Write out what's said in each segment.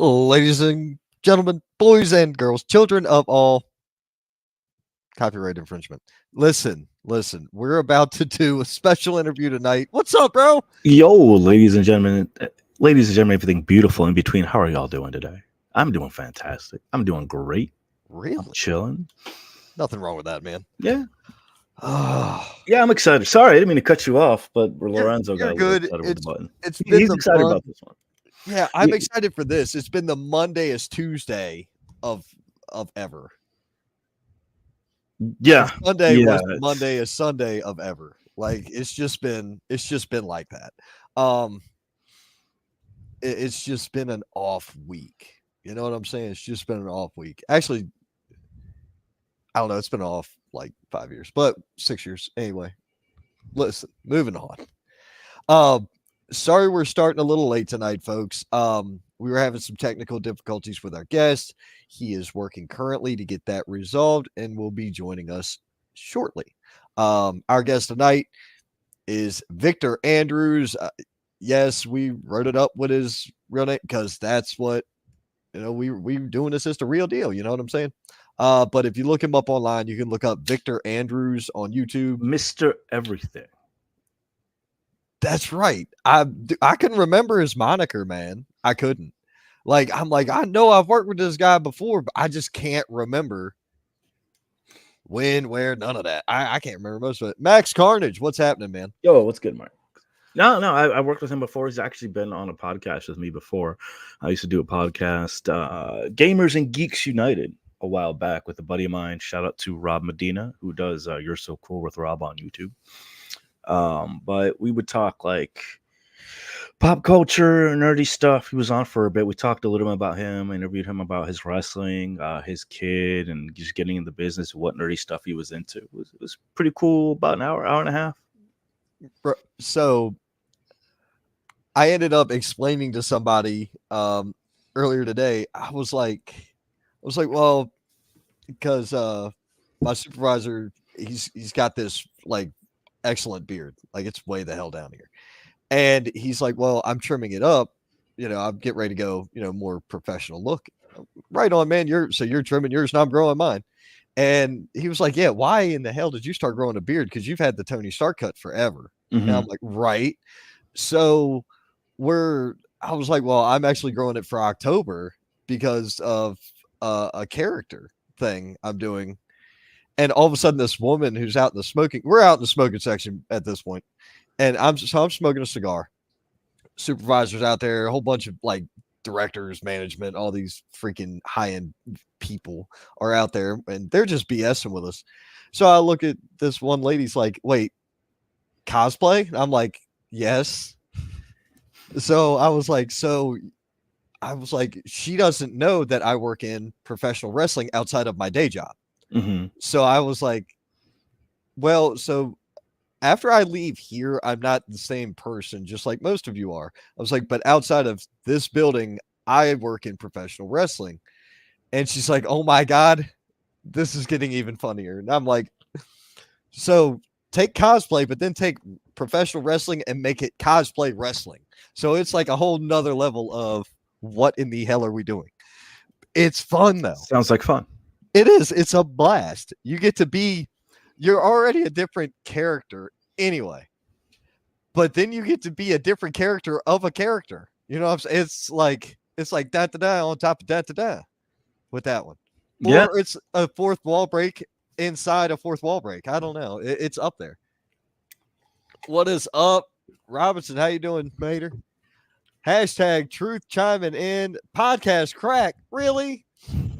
Ladies and gentlemen, boys and girls, children of all copyright infringement. Listen, we're about to do a special interview tonight. What's up, bro? Yo, ladies and gentlemen, everything beautiful in between. How are y'all doing today? I'm doing fantastic. I'm doing great. I'm Really? chilling. Nothing wrong with that, man. Yeah, Oh, yeah, I'm excited. Sorry, I didn't mean to cut you off, but you're Lorenzo got you're a little good. excited with the button. It's been He's the excited month. about this one. Yeah, I'm Y- excited for this. It's been the Monday is Tuesday of ever. Yeah, Since Sunday yeah. was the Monday is Sunday of ever. Like it's just been like that. Um, it's just been an off week. You know what I'm saying? It's just been an off week. Actually, I don't know. It's been off like 5 years, but 6 years anyway. Listen, moving on. Um, sorry we're starting a little late tonight, folks. We were having some technical difficulties with our guest. He is working currently to get that resolved and will be joining us shortly. Our guest tonight is Victor Andrews. Yes, we wrote it up with his real name because that's what we doing this as the real deal. You know what I'm saying? But if you look him up online, you can look up Victor Andrews on YouTube. Mr. Everything. That's right. I couldn't remember his moniker, man. I couldn't. I'm like, I know I've worked with this guy before, but I just can't remember when, where, none of that. I can't remember most of it. Max Carnage, what's happening, man? Yo, what's good, Mark? No, I worked with him before. He's actually been on a podcast with me before. I used to do a podcast, Gamers and Geeks United, a while back with a buddy of mine. Shout out to Rob Medina, who does You're So Cool with Rob on YouTube. But we would talk like pop culture, nerdy stuff. He was on for a bit. We talked a little bit about him, interviewed him about his wrestling, his kid, and just getting in the business, what nerdy stuff he was into. It was pretty cool. About an hour and a half. So I ended up explaining to somebody earlier today. Well, because my supervisor, he's got this like excellent beard, like it's way the hell down here, and he's like, well, I'm trimming it up, I'm getting ready to go, more professional look. Right on, man. You're trimming yours and I'm growing mine. And he was like, yeah, why in the hell did you start growing a beard? Because you've had the Tony Stark cut forever. And I'm like, right. So I was like, well, I'm actually growing it for October because of a character thing I'm doing. And all of a sudden, this woman who's we're out in the smoking section at this point, and I'm smoking a cigar. Supervisors out there, a whole bunch of like directors, management, all these freaking high end people are out there, and they're just BSing with us. So I look at this one lady's like, wait, cosplay? And I'm like, yes. So I was like, she doesn't know that I work in professional wrestling outside of my day job. Mm-hmm. So I was like, well, so after I leave here, I'm not the same person, just like most of you are. I was like, but outside of this building, I work in professional wrestling. And she's like, oh my God, this is getting even funnier. And I'm like, so take cosplay, but then take professional wrestling and make it cosplay wrestling. So it's like a whole nother level of what in the hell are we doing? It's fun though. Sounds like fun. It is. It's a blast. You're already a different character anyway, but then you get to be a different character of a character. You know what I'm saying? It's like da da da on top of da da da with that one. Yeah. Or it's a fourth wall break inside a fourth wall break. I don't know. It's up there. What is up, Robinson? How you doing, Mater? Hashtag truth chiming in. Podcast crack. Really?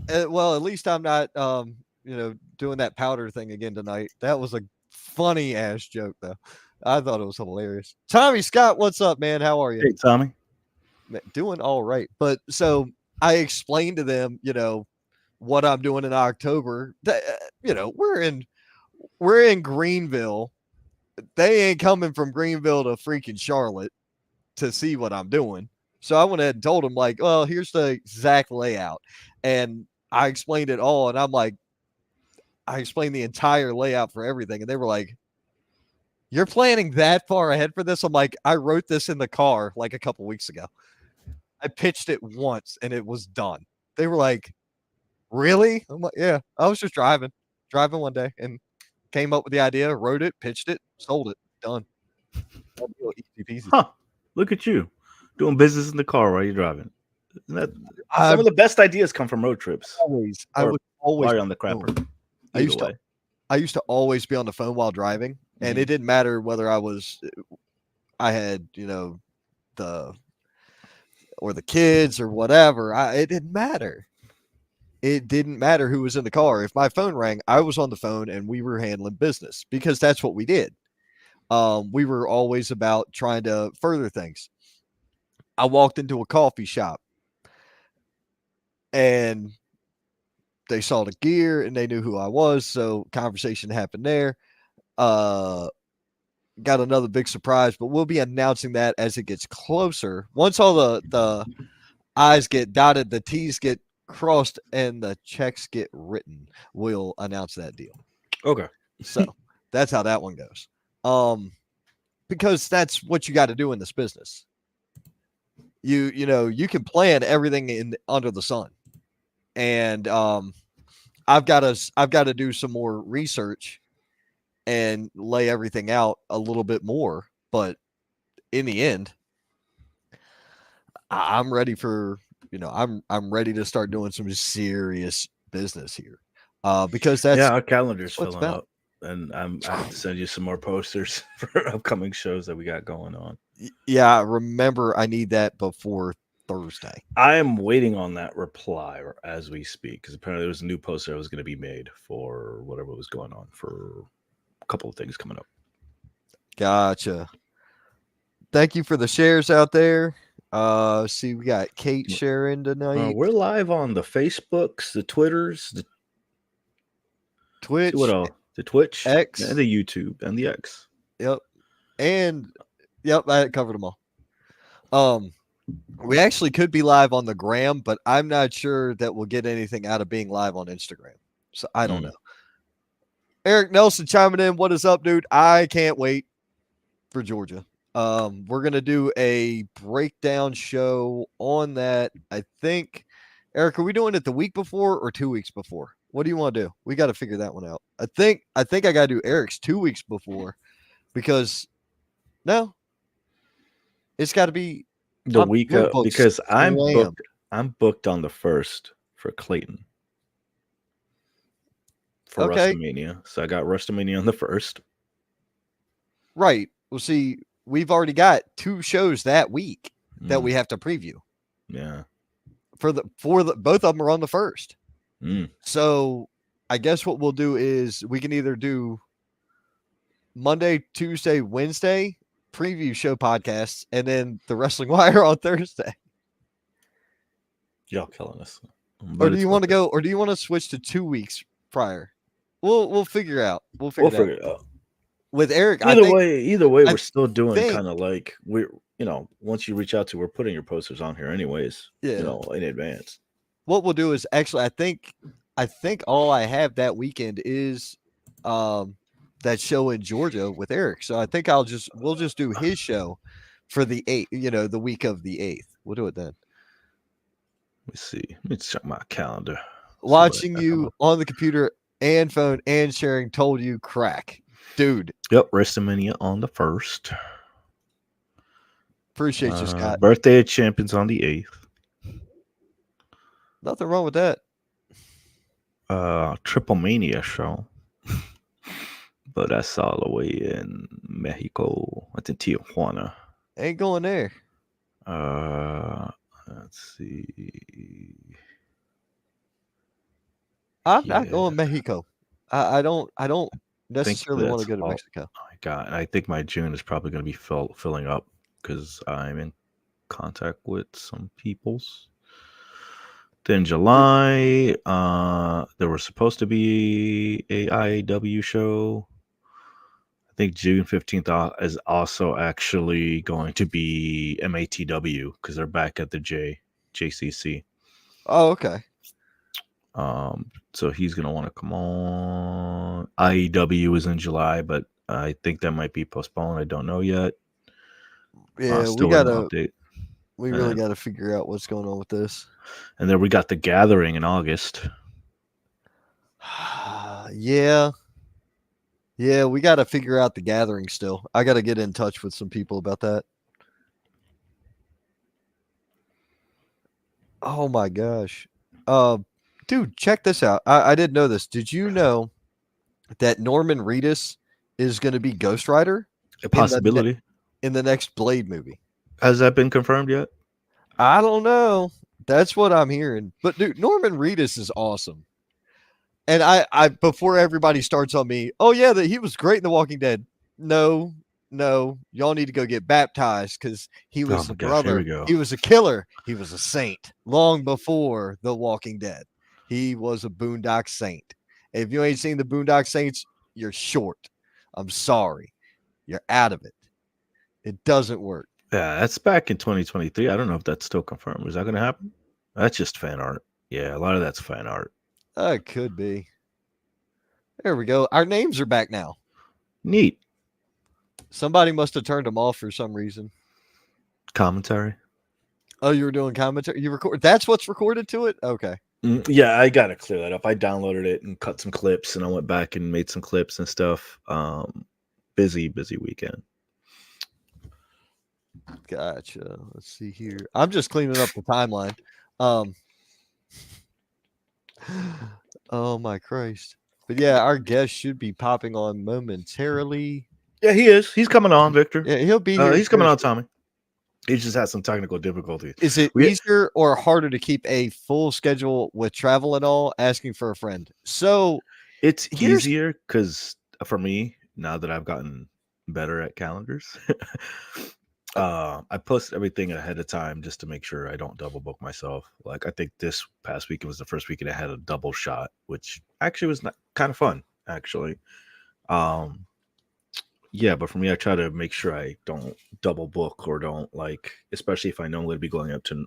Well, at least I'm not doing that powder thing again tonight. That was a funny ass joke though. I thought it was hilarious. Tommy Scott, what's up, man? How are you? Hey, Tommy. Doing all right. But so I explained to them, what I'm doing in October. We're in Greenville. They ain't coming from Greenville to freaking Charlotte to see what I'm doing. So I went ahead and told them, like, well, here's the exact layout. And I explained it all. And I explained the entire layout for everything. And they were like, you're planning that far ahead for this? I'm like, I wrote this in the car like a couple weeks ago. I pitched it once and it was done. They were like, "Really?" I'm like, "Yeah, I was just driving one day and came up with the idea, wrote it, pitched it, sold it, done. Done deal, easy peasy." Huh. Look at you doing business in the car while you're driving. Isn't that some I of the best ideas come from road trips I or would always while be you're on on the the phone. crapper. I Either used to way. I used to always be on the phone while driving, and it Mhm. didn't matter whether I had, the or the kids or whatever. It didn't matter. It didn't matter who was in the car. If my phone rang, I was on the phone and we were handling business because that's what we did. We were always about trying to further things. I walked into a coffee shop and they saw the gear and they knew who I was. So conversation happened there. Uh, got another big surprise, but we'll be announcing that as it gets closer. Once all the I's get dotted, the T's get crossed, and the checks get written, we'll announce that deal. Okay. So that's how that one goes. Because that's what you got to do in this business. You can plan everything in under the sun, and I've got to do some more research and lay everything out a little bit more. But in the end, I'm ready for I'm ready to start doing some serious business here, because Yeah, that's our calendar's what it's filling about. up. And I have to send you some more posters for upcoming shows that we got going on. Yeah, remember I need that before Thursday. I am waiting on that reply as we speak because apparently there was a new poster that was going to be made for whatever was going on for a couple of things coming up. Gotcha. Thank you for the shares out there. See, we got Kate sharing tonight. We're live on the Facebooks, the Twitters, the see what Twitch, else? The Twitch, X. and the YouTube, and the X. Yep. And yep, I covered them all. We actually could be live on the gram, but I'm not sure that we'll get anything out of being live on Instagram. So I don't know. Eric Nelson chiming in. What is up, dude? I can't wait for Georgia. We're gonna do a breakdown show on that. I think, Eric, are we doing it the week before or 2 weeks before? What do you want to do? We got to figure that one out. I think I got to do Eric's 2 weeks before because no, it's got to be The week your book's because I'm slammed. booked. I'm booked on the 1st for Clayton for Okay, WrestleMania. So I got WrestleMania on the 1st. right. Well, see, we've already got 2 shows that week that we have to preview. Yeah. For the both of them are on the 1st. Mm. So I guess what we'll do is we can either do Monday, Tuesday, Wednesday preview show podcasts, and then the Wrestling Wire on Thursday. Y'all killing us. Or do you want to go? Or do you want to switch to 2 weeks prior? We'll figure out. We'll figure it out. With Eric. Either way, I we're still doing think- kind of like we're once you reach out to, we're putting your posters on here anyways. Yeah. In advance. What we'll do is actually, I think all I have that weekend is that show in Georgia with Eric. So I think we'll just do his show for the 8th, the week of the 8th. We'll do it then. Let me see. Let me check my calendar. Watching you on the computer and phone and sharing told you crack. Dude. Yep, WrestleMania on the 1st. Appreciate you, Scott. Birthday of Champions on the 8th. Nothing wrong with that. Triple Mania show. But that's all the way in Mexico. I think Tijuana. Ain't going there. Let's see. I'm not going Mexico. I don't necessarily want to go to Mexico. My God, I think my June is probably going to be filling up because I'm in contact with some peoples. Then July, there was supposed to be a IAW show. I think June 15th is also actually going to be MATW because they're back at the JCC. Oh, okay. So he's gonna want to come on. IEW is in July, but I think that might be postponed. I don't know yet. Yeah, we gotta update. We really and got to figure out what's going on with this. and then we got the Gathering in August. Yeah. Yeah, we got to figure out the gathering still. I got to get in touch with some people about that. Oh my gosh. Uh, dude, check this out. I didn't know this. Did you know that Norman Reedus is going to be Ghost Rider A in the possibility. in the next Blade movie? Has that been confirmed yet? I don't know. That's what I'm hearing. But dude, Norman Reedus is awesome. And I before everybody starts on me, oh yeah, that he was great in The Walking Dead. No, no, y'all need to go get baptized because he Oh was my a gosh, here brother. we go. He was a killer. He was a saint long before The Walking Dead. He was a Boondock Saint. If you ain't seen the Boondock Saints, you're short. I'm sorry, you're out of it. It doesn't work. Yeah, that's back in 2023. I don't know if that's still confirmed. Is that going to happen? That's just fan art. Yeah, a lot of that's fan art. It could be. There we go. Our names are back now. Neat Somebody must have turned them off for some reason. commentary. Oh, you were doing commentary. You record. That's what's recorded to it. Okay. Yeah, I gotta clear that up. I downloaded it and cut some clips, and I went back and made some clips and stuff. Busy weekend. Gotcha. Let's see here. I'm just cleaning up the timeline. Um. Oh my Christ. But yeah, our guest should be popping on momentarily. Yeah, he is. He's coming on, Victor. Yeah, he'll be here. He's coming on, Tommy. He just had some technical difficulties. Is it We easier or harder to keep a full schedule with travel and all? Asking for a friend. So It's here's easier because for me, now that I've gotten better at calendars, I post everything ahead of time just to make sure I don't double book myself. Like I think this past weekend was the first weekend I had a double shot, which actually was not, kind of fun. Actually, um, yeah, but for me, I try to make sure I don't double book or don't like, especially if I know I'm going to be going up to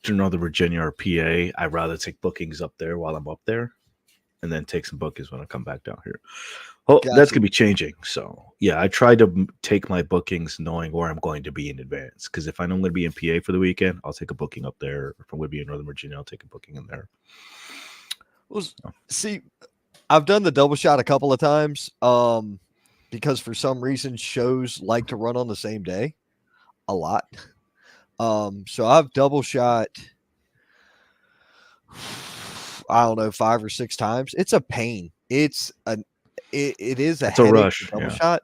Northern Virginia or PA. I'd rather take bookings up there while I'm up there, and then take some bookings when I come back down here. Oh, that's gotcha. gonna be changing. So yeah, I try to take my bookings knowing where I'm going to be in advance. Because if I know I'm going to be in PA for the weekend, I'll take a booking up there. If I'm going to be in Northern Virginia, I'll take a booking in there. Well, see, I've done the double shot a couple of times. Because for some reason shows like to run on the same day a lot. So I've double shot. I don't know, 5 or 6 times. It's a pain. It is a It's a headache to rush. double Yeah. shot,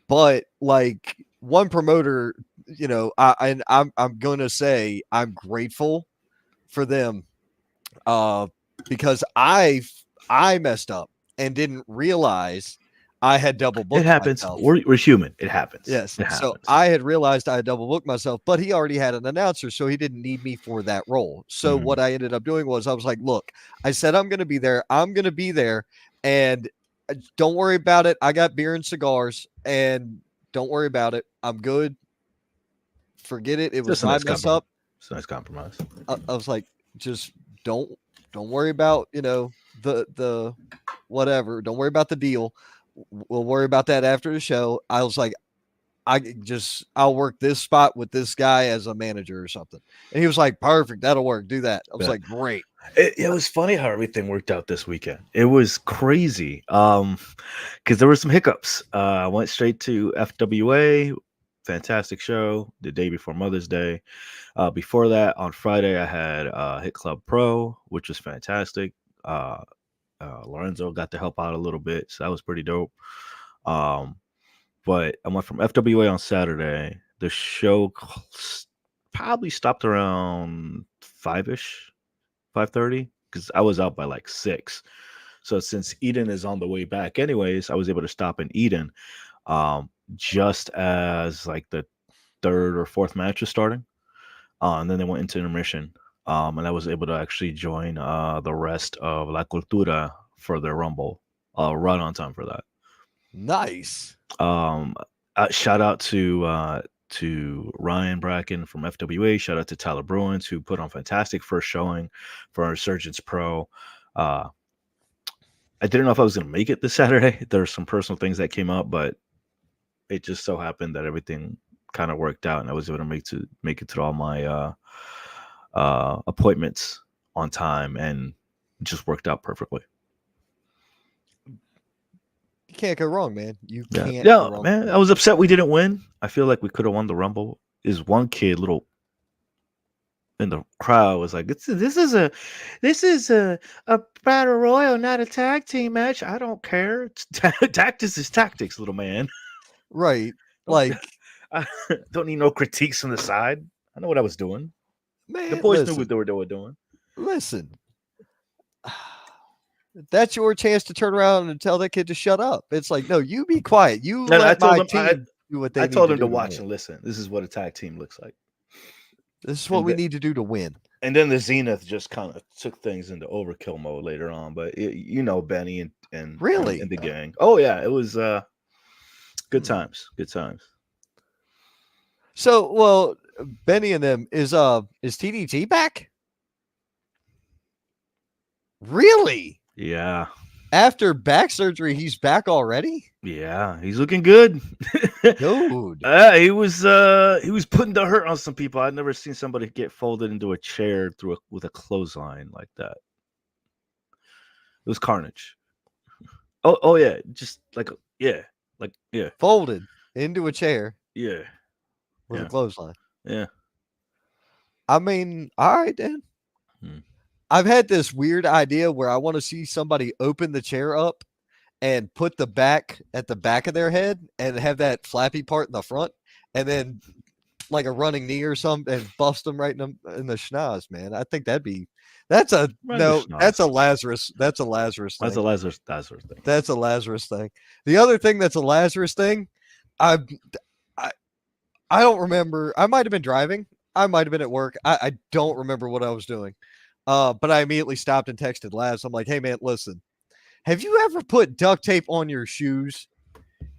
but like one promoter, I'm gonna say I'm grateful for them, uh, because I messed up and didn't realize I had double It booked happens. myself. We're human. It happens. Yes. It So happens. I had realized I had double booked myself, but he already had an announcer, so he didn't need me for that role. So Mhm. what I ended up doing was I was like, look, I said I'm going to be there. I'm going to be there. And don't worry about it. I got beer and cigars, and don't worry about it. I'm good. Forget it. It was Just a my nice mess compromise. up. It's a nice compromise. I was like, just don't don't worry about, the whatever. Don't worry about the deal. We'll worry about that after the show. I was like, I'll work this spot with this guy as a manager or something. And he was like, perfect, that'll work. Do that. I was Yeah. like, great. It was funny how everything worked out this weekend. It was crazy. Because there were some hiccups. I went straight to FWA. Fantastic show the day before Mother's Day. Before that, on Friday, I had Hit Club Pro, which was fantastic. Uh, Lorenzo got to help out a little bit, so that was pretty dope. But I went from FWA on Saturday. The show probably stopped around 5ish, 5:30, because I was out by like 6. So since Eden is on the way back, anyways, I was able to stop in Eden, just as like the third or fourth match was starting. And then they went into intermission. And I was able to actually join the rest of La Cultura for their Rumble. Right on time for that. Nice. Shout out to Ryan Bracken from FWA. Shout out to Tyler Bruins, who put on fantastic first showing for Resurgence Pro. I didn't know if I was going to make it this Saturday. There were some personal things that came up, but it just so happened that everything kind of worked out, and I was able to make it to all my appointments on time, and it just worked out perfectly. You can't go wrong, man. You can't Yeah, go wrong. man. I was upset we didn't win. I feel like we could have won the Rumble. Is one kid little in the crowd was like, this is a battle royal, not a tag team match. I don't care. Tactics is tactics, little man. Right. Like, I don't need no critiques from the side. I know what I was doing. man, The boys listen, knew what they were doing. listen. That's your chance to turn around and tell that kid to shut up. It's like, no, you be quiet. You And let I told my him, team do what they I need told to him do to watch win. and listen. This is what a tag team looks like. This is what And we the- need to do to win. And then the Zenith just kind of took things into overkill mode later on. But you know, Benny and Really? and the gang. Oh yeah, it was good Hmm. times. Good times. So, well, Benny and them is TDT back? Really? Yeah. After back surgery, he's back already? Yeah, he's looking good. Dude. He was putting the hurt on some people. I'd never seen somebody get folded into a chair with a clothesline like that. It was carnage. Oh yeah, just like yeah. Folded into a chair Yeah. with Yeah. a clothesline. Yeah. I mean, all right, then. Hmm. I've had this weird idea where I want to see somebody open the chair up and put the back at the back of their head and have that flappy part in the front, and then like a running knee or something and bust them right in the schnoz, man. I think that's a Lazarus. That's a Lazarus thing. That's a Lazarus thing. That's a Lazarus thing. The other thing that's a Lazarus thing, I I don't remember. I might have been driving. I might have been at work. I don't remember what I was doing. But I immediately stopped and texted Laz. I'm like, hey man, listen, have you ever put duct tape on your shoes?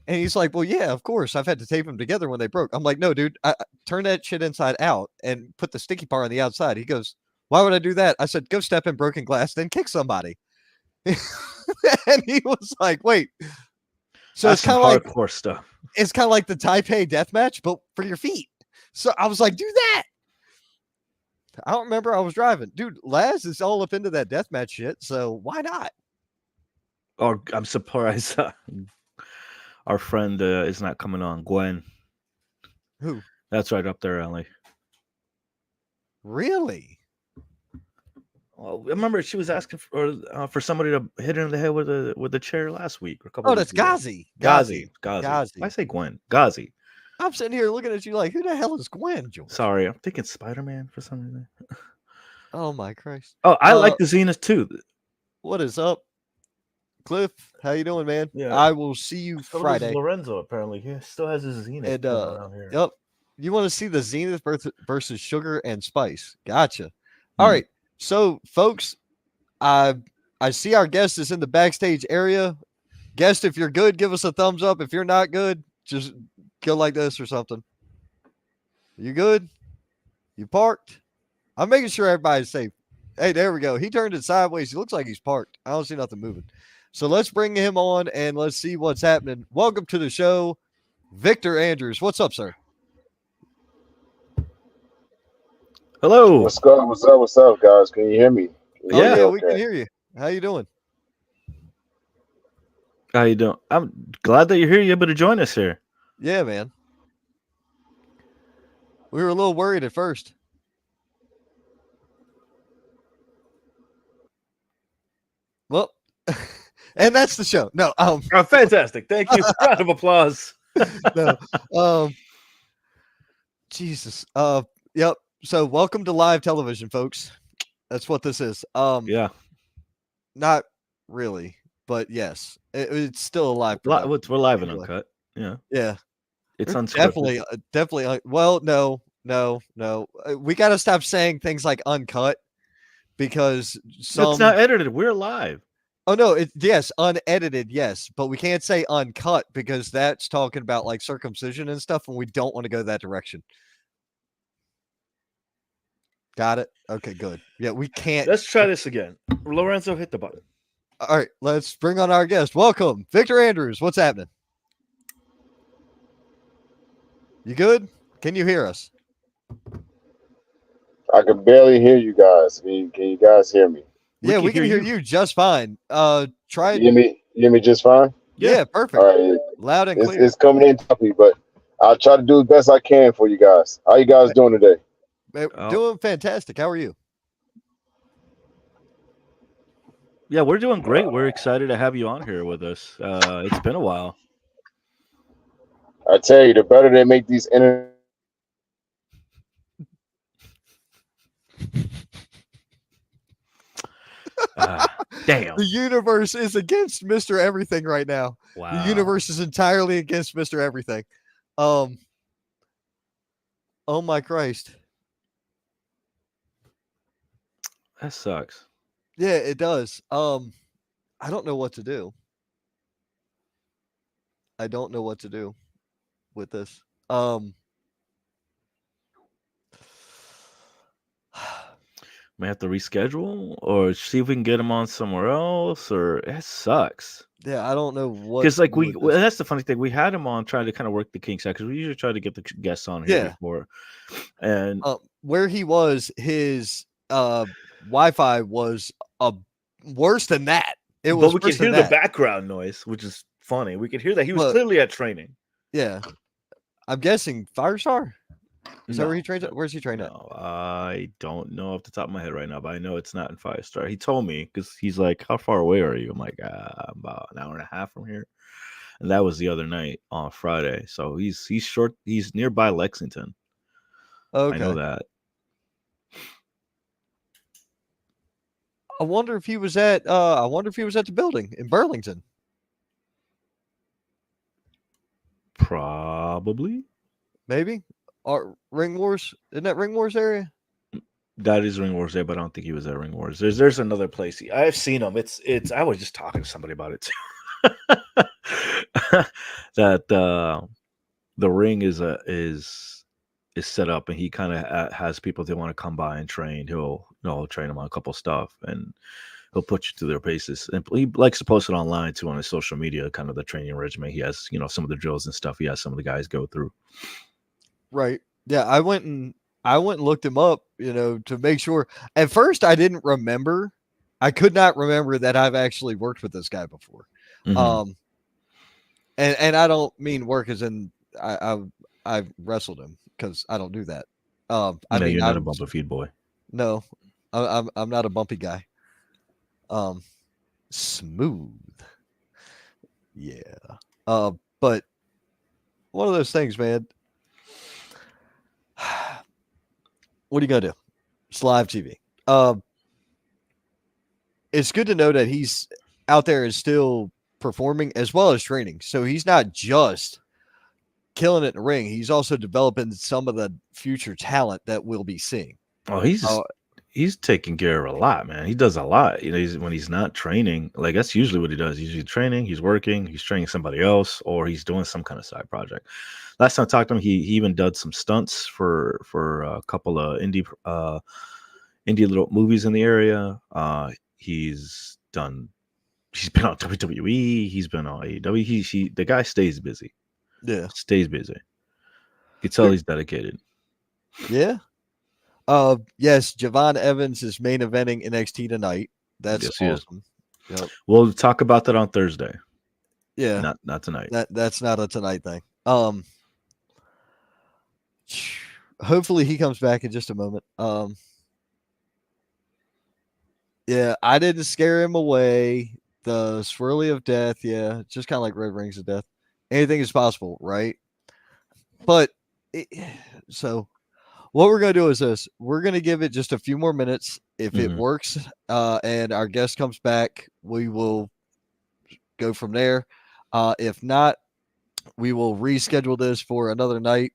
And he's like, well, yeah, of course. I've had to tape them together when they broke. I'm like, no, dude, turn that shit inside out and put the sticky part on the outside. He goes, why would I do that? I said, go step in broken glass, then kick somebody. And he was like, wait. So That's it's kind of like hardcore stuff. It's kind of like the Taipei death match, but for your feet. So I was like, do that. I don't remember. I was driving. Dude, Laz is all up into that deathmatch shit, so why not? Or I'm surprised our friend is not coming on. Gwen. Who? That's right up there, Ellie. Really? Well, I remember she was asking for somebody to hit her in the head with a chair last week. Or a couple Oh, weeks that's ago. Ghazi. Ghazi. Ghazi. I say Gwen. Ghazi. I'm sitting here looking at you like, who the hell is Gwen, George? Sorry, I'm thinking Spider-Man for some reason. Oh, my Christ. Oh, I like the Zenith too. What is up? Cliff, how you doing, man? Yeah. I will see you So Friday. Lorenzo, apparently. He still has his Zenith And, around here. yep. You want to see the Zenith versus Sugar and Spice. Gotcha. All right. So, folks, I see our guest is in the backstage area. Guest, if you're good, give us a thumbs up. If you're not good, just go like this or something. You good? You parked? I'm making sure everybody's safe. Hey, there we go. He turned it sideways. He looks like he's parked. I don't see nothing moving. So let's bring him on and let's see what's happening. Welcome to the show, Victor Andrews. What's up, sir? Hello. What's up? What's up, guys? Can you hear me? Yeah, we can hear you. How you doing? How you doing? I'm glad that you're here. You're able to join us here. Yeah, man. We were a little worried at first. Well, and that's the show. No, fantastic. Thank you. Round of applause. No, Jesus. Yep. So welcome to live television, folks. That's what this is. Yeah. Not really, but yes, it's still a live. We're live and uncut. Yeah. Yeah. It's unscripted. Definitely. Well, no. We got to stop saying things like uncut because It's not edited. We're live. Oh no, yes, unedited, yes, but we can't say uncut because that's talking about like circumcision and stuff, and we don't want to go that direction. Got it? Okay, good. Yeah, we can't. Let's try this again. Lorenzo, hit the button. All right, let's bring on our guest. Welcome, Victor Andrews. What's happening? You good? Can you hear us? I can barely hear you guys. Can you guys hear me? Yeah, we can hear you just fine. Try You it. hear me? You hear me just fine? Yeah. Yeah, All perfect. right. Loud and clear. It's coming in choppy, but I'll try to do the best I can for you guys. How you guys doing today? Oh, Doing fantastic. How are you? yeah, we're doing great. We're excited to have you on here with us. It's been a while. I tell you, the better they make these internet. Damn. The universe is against Mr. Everything right now. Wow. The universe is entirely against Mr. Everything. Oh my Christ. That sucks. Yeah, it does. I don't know what to do. I don't know what to do with this. May have to reschedule or see if we can get him on somewhere else. Or it sucks. Yeah, I don't know what Because to like do with this. that's the funny thing. We had him on trying to kind of work the kinks out because we usually try to get the guests on here Yeah. before. And Where he was, his Wi-Fi was worse than that. It was but we worse could hear than the that. background noise, which is funny. We could hear that he was Look. clearly at training. Yeah. I'm guessing Firestar. Is that where he trains No, at? Where's he trained at? no, I don't know off the top of my head right now, but I know it's not in 5-star. He told me because he's like, "How far away are you?" I'm like, "About an hour and a half from here." And that was the other night on Friday. So he's short. He's nearby Lexington. Okay. I know that. I wonder if he was at the building in Burlington. Probably. Maybe. Or Ring Wars. Isn't that Ring Wars area? That is Ring Wars there, but I don't think he was at Ring Wars. There's another place. I've seen him. It's I was just talking to somebody about it too. That the ring is set up, and he kind of has people that want to come by and train. He'll train them on a couple stuff, and he'll put you through their paces. And he likes to post it online too on his social media, kind of the training regimen. He has some of the drills and stuff. He has some of the guys go through. Right. Yeah, I went and looked him up, to make sure. At first, I didn't remember. I could not remember that I've actually worked with this guy before. Mm-hmm. And I don't mean work as in I've wrestled him because I don't do that. I mean, you're not a bumper feed boy. No, I'm not a bumpy guy. Smooth. Yeah. But one of those things, man. What are you gonna do? It's live TV. It's good to know that he's out there and still performing as well as training. So he's not just killing it in the ring. He's also developing some of the future talent that we'll be seeing. Oh, he's taking care of a lot, man. He does a lot. When he's not training, like that's usually what he does. He's usually training, he's working, he's training somebody else, or he's doing some kind of side project. Last time I talked to him, he even did some stunts for a couple of indie little movies in the area. He's been on WWE, he's been on AEW. The guy stays busy. Yeah. Stays busy. You can tell he's dedicated. Yeah. Yes, Javon Evans is main eventing NXT tonight. That's awesome. Yep. We'll talk about that on Thursday. Yeah. Not tonight. That's not a tonight thing. Hopefully he comes back in just a moment. Yeah, I didn't scare him away. The swirly of death, yeah, just kind of like red rings of death. Anything is possible, right? But so what we're going to do is this. We're going to give it just a few more minutes. If it works and our guest comes back, we will go from there. If not, we will reschedule this for another night,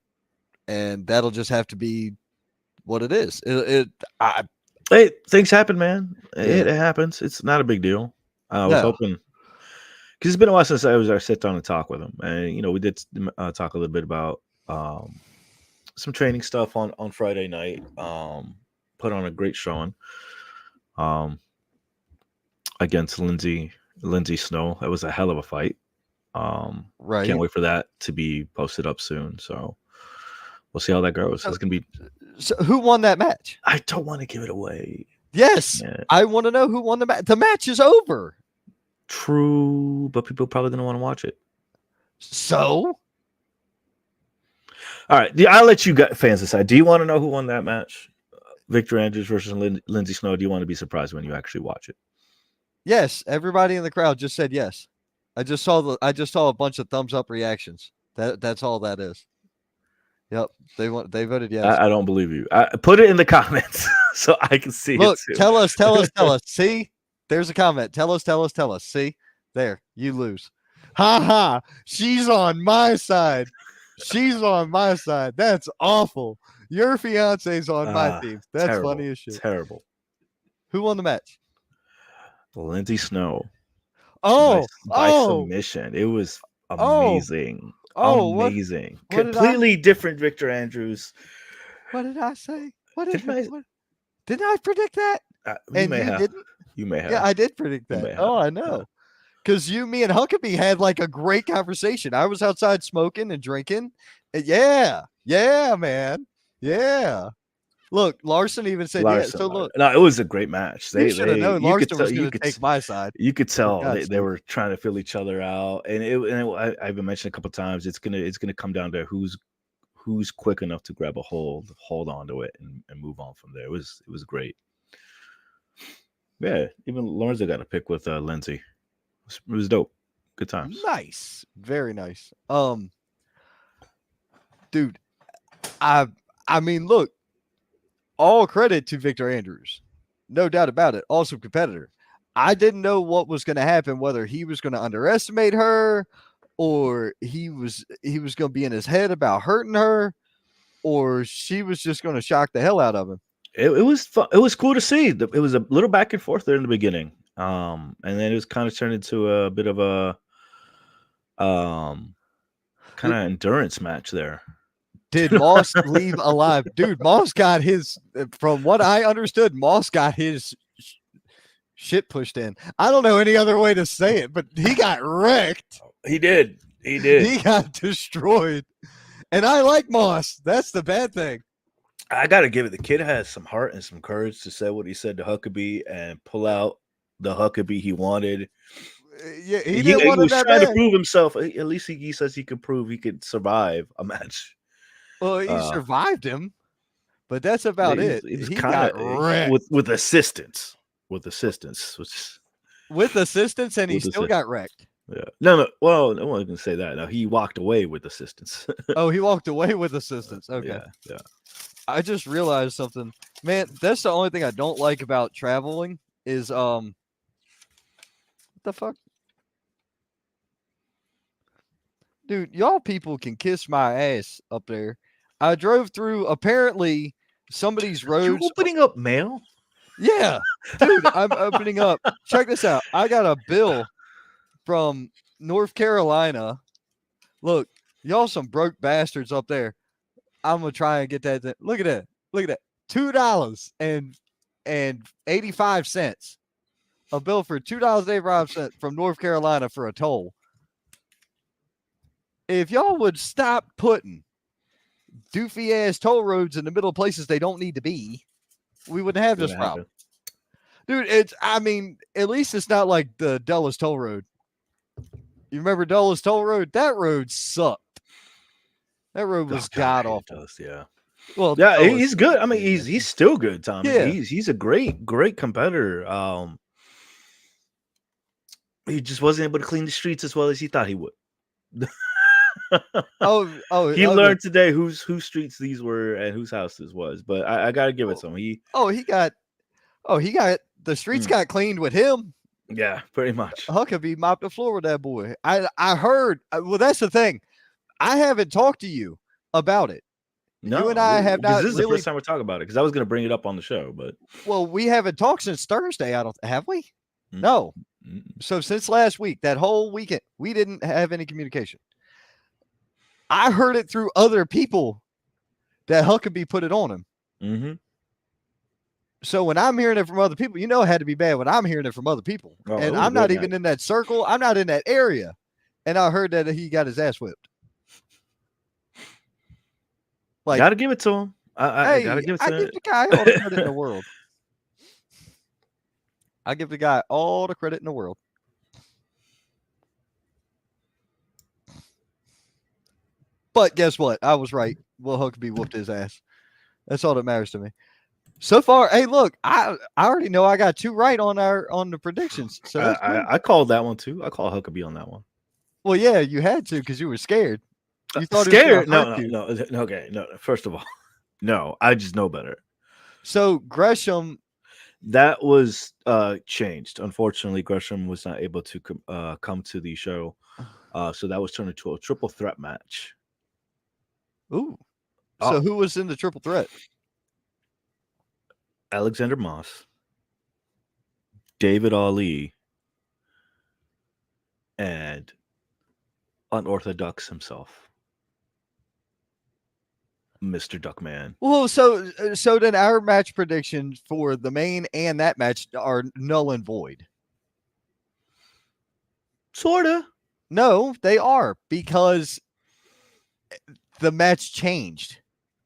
and that'll just have to be what it is. Hey, things happen, man. Yeah. It happens. It's not a big deal. I was hoping, because it's been a while since I sat down and talk with him, and we did talk a little bit about some training stuff on Friday night. Put on a great showing against Lindsay Snow. That was a hell of a fight. Right. Can't wait for that to be posted up soon. So We'll see how that goes. It's gonna be. So who won that match? I don't want to give it away. Yes, Yeah. I want to know who won the match. The match is over. True, but people probably didn't want to watch it. So, all right, I'll let you fans decide. Do you want to know who won that match? Victor Andrews versus Lindsay Snow. Do you want to be surprised when you actually watch it? yes, everybody in the crowd just said yes. I just saw a bunch of thumbs up reactions. That's all that is. Yep, they voted yes. I don't believe you. Put it in the comments so I can see Look, it too. tell us. See, there's a comment. Tell us. See, there, you lose. Ha ha. She's on my side. That's awful. Your fiance's on my team. That's terrible, funny as shit. Terrible. Who won the match? Lindsay Snow. By submission. It was amazing. Amazing. What Completely different Victor Andrews. What did I say? Didn't I predict that? You may have. Yeah, I did predict that. Oh, I know. Because me and Huckabee had like a great conversation. I was outside smoking and drinking. And yeah, man. Yeah. Look, Larson even said, yeah. So look. No, it was a great match. You should have known Larson was going to take my side. You could tell they were trying to fill each other out. And I've been mentioned a couple of times, it's gonna come down to who's quick enough to grab a hold on to it and move on from there. It was great. Yeah, even Lorenzo got a pick with Lindsay. It was dope. Good times. Nice. Very nice. Dude, I mean, look, all credit to Victor Andrews. No doubt about it. Awesome competitor. I didn't know what was going to happen, whether he was going to underestimate her or he was going to be in his head about hurting her, or she was just going to shock the hell out of him. It was fun. It was cool to see. It was a little back and forth there in the beginning. And then it was kind of turned into a bit of a kind of endurance match there. Did Moss leave alive? Dude, Moss got his, from what I understood, Moss got his shit pushed in. I don't know any other way to say it, but he got wrecked. He did. He got destroyed. And I like Moss. That's the bad thing. I got to give it. The kid has some heart and some courage to say what he said to Huckabee and pull out the Huckabee he wanted. Yeah, he was trying to prove himself. At least he says he could prove he could survive a match. Well, he survived him, but that's about it. He got wrecked with assistance. With assistance, and he still got wrecked. Yeah. No. Well, no one can say that. No, he walked away with assistance. Oh, he walked away with assistance. Okay. Yeah. I just realized something, man. That's the only thing I don't like about traveling is what the fuck, dude. Y'all people can kiss my ass up there. I drove through apparently somebody's roads. You're opening up mail? Yeah, dude. I'm opening up. Check this out. I got a bill from North Carolina. Look, y'all some broke bastards up there. I'm gonna try and get that. Look at that. $2.85. A bill for $2.85 from North Carolina for a toll. If y'all would stop putting doofy ass toll roads in the middle of places they don't need to be, we wouldn't have this problem. Dude, at least it's not like the Dulles Toll Road. You remember Dulles Toll Road? That road sucked. That road was god awful. Yeah. Well, yeah, he's good. I mean, he's still good, Tommy. Yeah. He's a great competitor. He just wasn't able to clean the streets as well as he thought he would. He learned today whose streets these were and whose house this was. But I gotta give it to him. He got the streets got cleaned with him. Yeah, pretty much. Huckabee mopped the floor with that boy. I heard. Well, that's the thing. I haven't talked to you about it. No, you and I have not. This is the first time we're talking about it because I was going to bring it up on the show, but we haven't talked since Thursday. Have we? No. So since last week, that whole weekend, we didn't have any communication. I heard it through other people that Huckabee put it on him. Mm-hmm. So when I'm hearing it from other people, it had to be bad when I'm hearing it from other people. And I'm not even in that circle. I'm not in that area. And I heard that he got his ass whipped. Like, gotta give it to him. I gotta hey, give it I to give him. the guy all the credit in the world. I give the guy all the credit in the world. But guess what? I was right. Will Huckabee whooped his ass. That's all that matters to me. So far, hey, look, I already know I got 2 right on the predictions. So that's great. I called that one too. I called Huckabee on that one. Well, yeah, you had to because you were scared. You thought Scared? it was gonna hurt No. you. Okay, no. First of all, no. I just know better. So Gresham, That was changed. Unfortunately, Gresham was not able to come to the show, so that was turned into a triple threat match. ooh. So who was in the triple threat? Alexander Moss, David Ali, and Unorthodox himself, Mr. Duckman. Well, so then our match predictions for the main and that match are null and void. Sorta. No, they are because the match changed.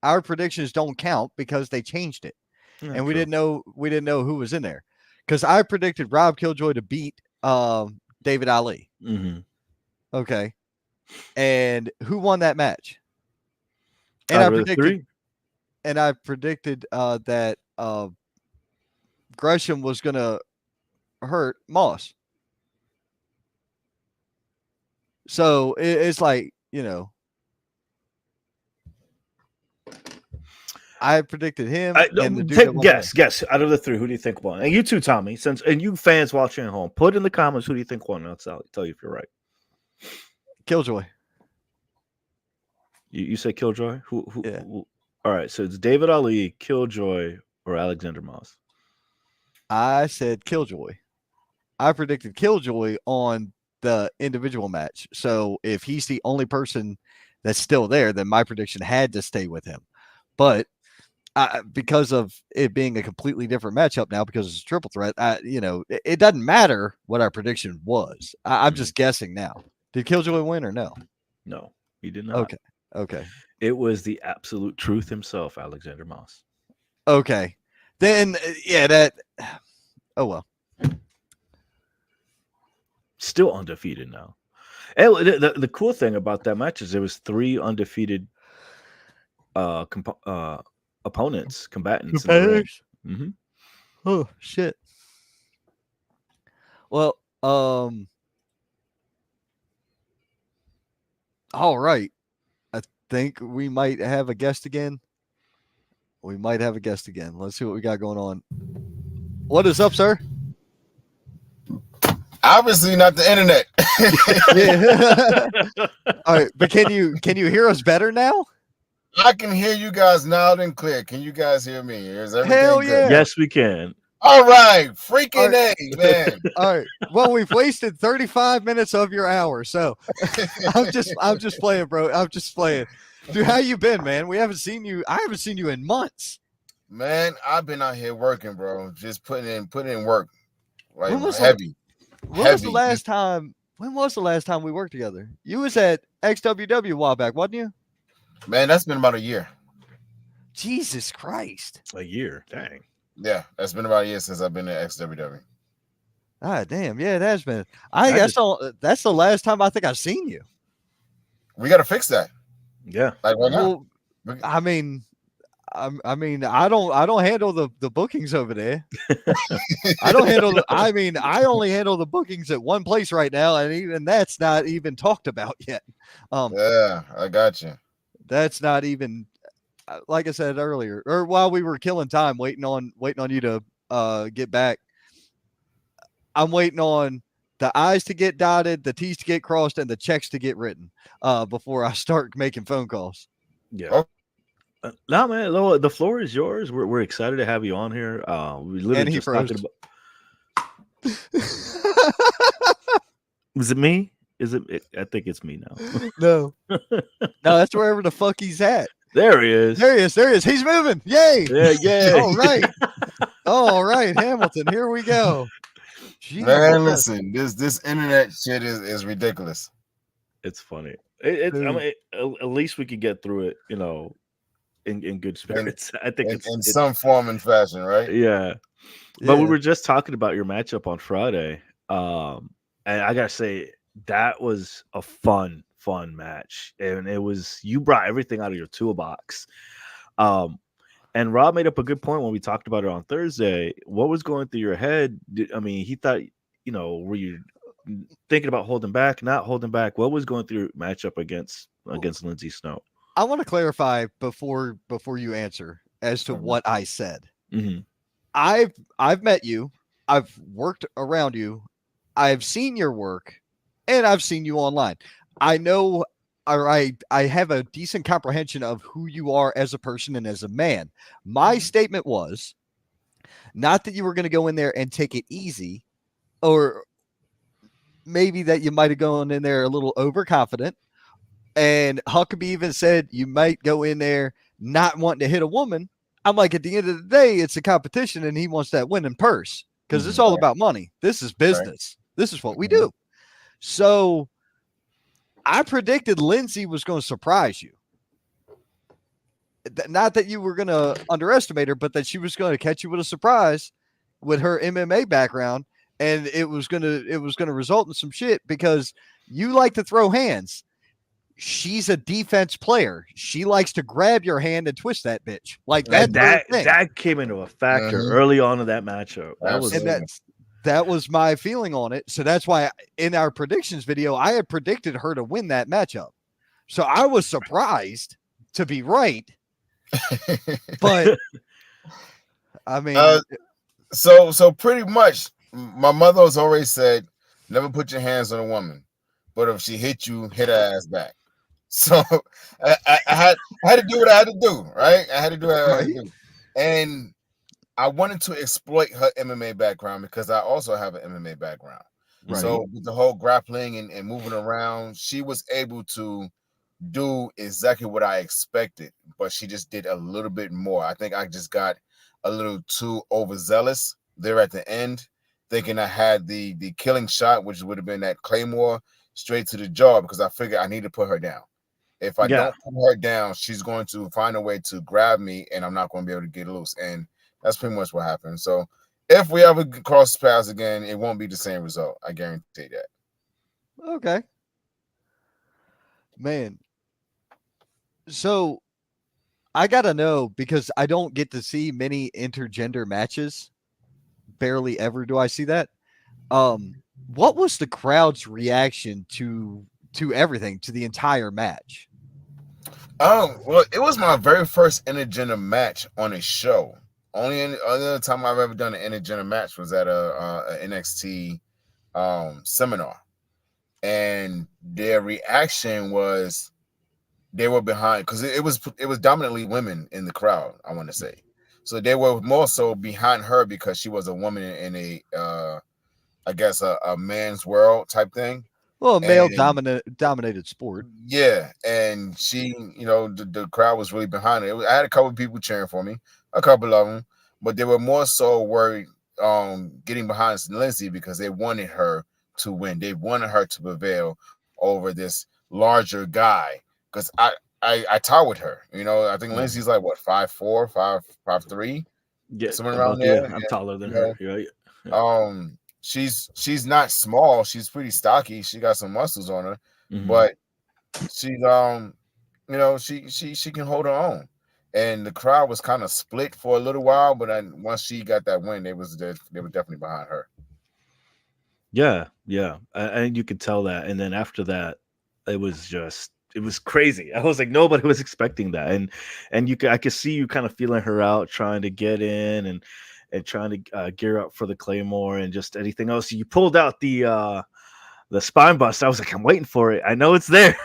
Our predictions don't count because they changed it. Yeah, and we true. didn't know who was in there. Because I predicted Rob Killjoy to beat David Ali. Mm-hmm. Okay. And who won that match? And Out of the three? I predicted that Gresham was gonna hurt Moss. So it's like, I predicted him and the dude that won guess. Out of the three, who do you think won? And you too, Tommy. And you fans watching at home, put in the comments who do you think won. I'll tell you if you're right. Killjoy. You say Killjoy? Who? Yeah. All right, so it's David Ali, Killjoy, or Alexander Moss. I said Killjoy. I predicted Killjoy on the individual match. So if he's the only person that's still there, then my prediction had to stay with him. But because of it being a completely different matchup now, because it's a triple threat, it doesn't matter what our prediction was. I'm just guessing now. Did Killjoy win or no? No, he did not. Okay. It was the absolute truth himself, Alexander Moss. Okay. Then, that. Oh, well. Still undefeated now. And the cool thing about that match is there was 3 undefeated opponents, combatants. Competitors? Mm-hmm. Oh, shit. Well, all right. I think we might have a guest again. Let's see what we got going on. What is up, sir? Obviously not the internet. All right, but can you hear us better now? I can hear you guys loud and clear. Can you guys hear me? Is everything Hell good? yeah. Yes, we can. All right. Freaking A, man. All right. Well, we've wasted 35 minutes of your hour, so I'm just playing, bro. I'm just playing. Dude, how you been, man? I haven't seen you in months. Man, I've been out here working, bro. Just putting in work. Like When was heavy. When was the last time we worked together? You was at XWW a while back, wasn't you? Man, that's been about a year. Jesus Christ. A year. Dang. Yeah, that's been about a year since I've been at XWW. Ah, damn. Yeah, it has been. That's the last time I think I've seen you. We got to fix that. Yeah. Like right now. Well, I mean, I don't handle the bookings over there. I don't handle. I only handle the bookings at one place right now, and even that's not even talked about yet. Yeah, I got you. That's not even, like I said earlier, or while we were killing time waiting on you to get back. I'm waiting on the I's to get dotted, the T's to get crossed, and the checks to get written before I start making phone calls. Yeah. Oh. No, man, the floor is yours. We're excited to have you on here. We literally just talking about. Was it me? Is it? I think it's me now. No, that's wherever the fuck he's at. There he is. There he is. He's moving. Yay! Yeah. All right, Hamilton. Here we go. Jesus. Man, listen, this internet shit is ridiculous. It's funny. I mean, at least we could get through it, in good spirits. I think in it's some form and fashion, right? yeah. But we Yeah. were just talking about your matchup on Friday. And I gotta say that was a fun match. And it was you brought everything out of your toolbox. Um and Rob made up a good point when we talked about it on Thursday. What was going through your head? I mean, he thought, were you thinking about holding back, not holding back? What was going through your matchup against Lindsay Snow? I want to clarify before you answer as to Mhm. what I said. Mm-hmm. I've met you, I've worked around you, I've seen your work, and I've seen you online. I know, or I have a decent comprehension of who you are as a person and as a man. My statement was not that you were going to go in there and take it easy, or maybe that you might have gone in there a little overconfident. And Huckabee even said you might go in there not wanting to hit a woman. I'm like, at the end of the day, it's a competition and he wants that winning purse because it's Mm-hmm. all Right, about money. This is right. business. This is what we Mhm. do. So I predicted Lindsay was going to surprise you. Not that you were going to underestimate her, but that she was going to catch you with a surprise with her MMA background. And it was gonna result in some shit because you like to throw hands. She's a defense player. She likes to grab your hand and twist that bitch. Like And that's her Mhm. thing. that came into a factor Mhm. early on in that matchup. That was And Absolutely. that was my feeling on it. So that's why in our predictions video, I had predicted her to win that matchup. So I was surprised to be right, but I uh, mean, so pretty much, my mother has always said, never put your hands on a woman, but if she hit you, hit her ass back. So I had to do what I had to do, right? I had to do what I had to right, do, and I wanted to exploit her MMA background because I also have an MMA background. right. Mhm. So with the whole grappling and moving around, she was able to do exactly what I expected, but she just did a little bit more. I think I just got a little too overzealous there at the end, thinking I had the killing shot, which would have been that Claymore straight to the jaw, because I figured I need to put her down. If I Yeah. don't put her down, she's going to find a way to grab me, and I'm not going to be able to get loose. And that's pretty much what happened. So if we ever cross paths again, it won't be the same result. I guarantee that. Okay, man. So I gotta know because I don't get to see many intergender matches. Barely ever do I see that. What was the crowd's reaction to everything, to the entire match? Well, it was my very first intergender match on a show. Only other time I've ever done an intergender match was at a NXT seminar, and their reaction was they were behind because it was dominantly women in the crowd. I want to say, so they were more so behind her because she was a woman in a I guess a man's world type thing. Well, a male And dominated sport. yeah, and she, the crowd was really behind it. I had a couple of people cheering for me, a couple of them, but they were more so worried getting behind Lindsay because they wanted her to win. They wanted her to prevail over this larger guy because I tie with her. I think Yeah. Lindsay's like what 5'4", 5'3", Yeah. somewhere around About there. yeah. And, I'm taller than you her. know, Yeah. Yeah. she's not small. She's pretty stocky. She got some muscles on her, Mm-hmm. but she's she can hold her own. And the crowd was kind of split for a little while, but then once she got that win, they were definitely behind her. Yeah. Yeah. And you could tell that. And then after that, it was crazy. I was like, nobody was expecting that. And I could see you kind of feeling her out, trying to get in and trying to gear up for the Claymore and just anything else. You pulled out the spine bust. I was like, I'm waiting for it. I know it's there.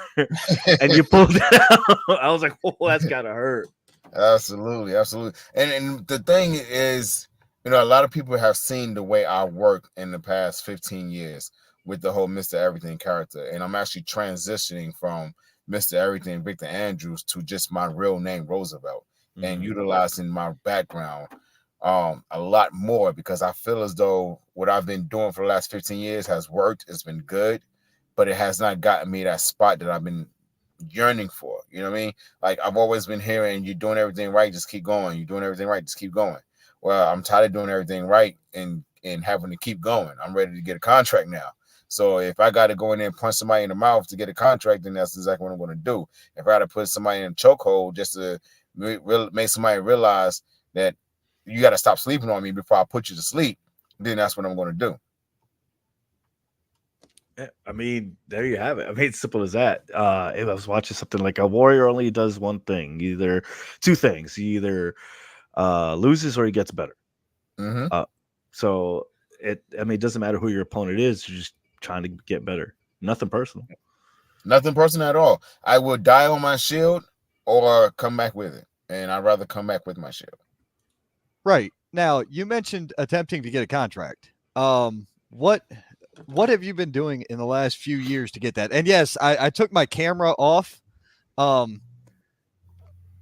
And you pulled it out. I was like, oh, that's gotta hurt. Absolutely, absolutely. And the thing is, a lot of people have seen the way I work in the past 15 years with the whole Mr. Everything character. And I'm actually transitioning from Mr. Everything, Victor Andrews, to just my real name, Roosevelt, and Mhm. utilizing my background a lot more because I feel as though what I've been doing for the last 15 years has worked. It's been good, but it has not gotten me that spot that I've been yearning for. You know what I mean? Like I've always been hearing, you're doing everything right, just keep going. You're doing everything right, just keep going. Well, I'm tired of doing everything right and having to keep going. I'm ready to get a contract now. So if I got to go in there and punch somebody in the mouth to get a contract, then that's exactly what I'm going to do. If I got to put somebody in a chokehold just to make somebody realize that you got to stop sleeping on me before I put you to sleep, then that's what I'm going to do. I mean, there you have it. I mean, it's simple as that. If I was watching something like a warrior only does one thing, either two things. He either loses or he gets better. Mm-hmm. So it doesn't matter who your opponent is. You're just trying to get better. Nothing personal. Nothing personal at all. I would die on my shield or come back with it. And I'd rather come back with my shield. Right. Now, you mentioned attempting to get a contract. What have you been doing in the last few years to get that? And yes, I took my camera off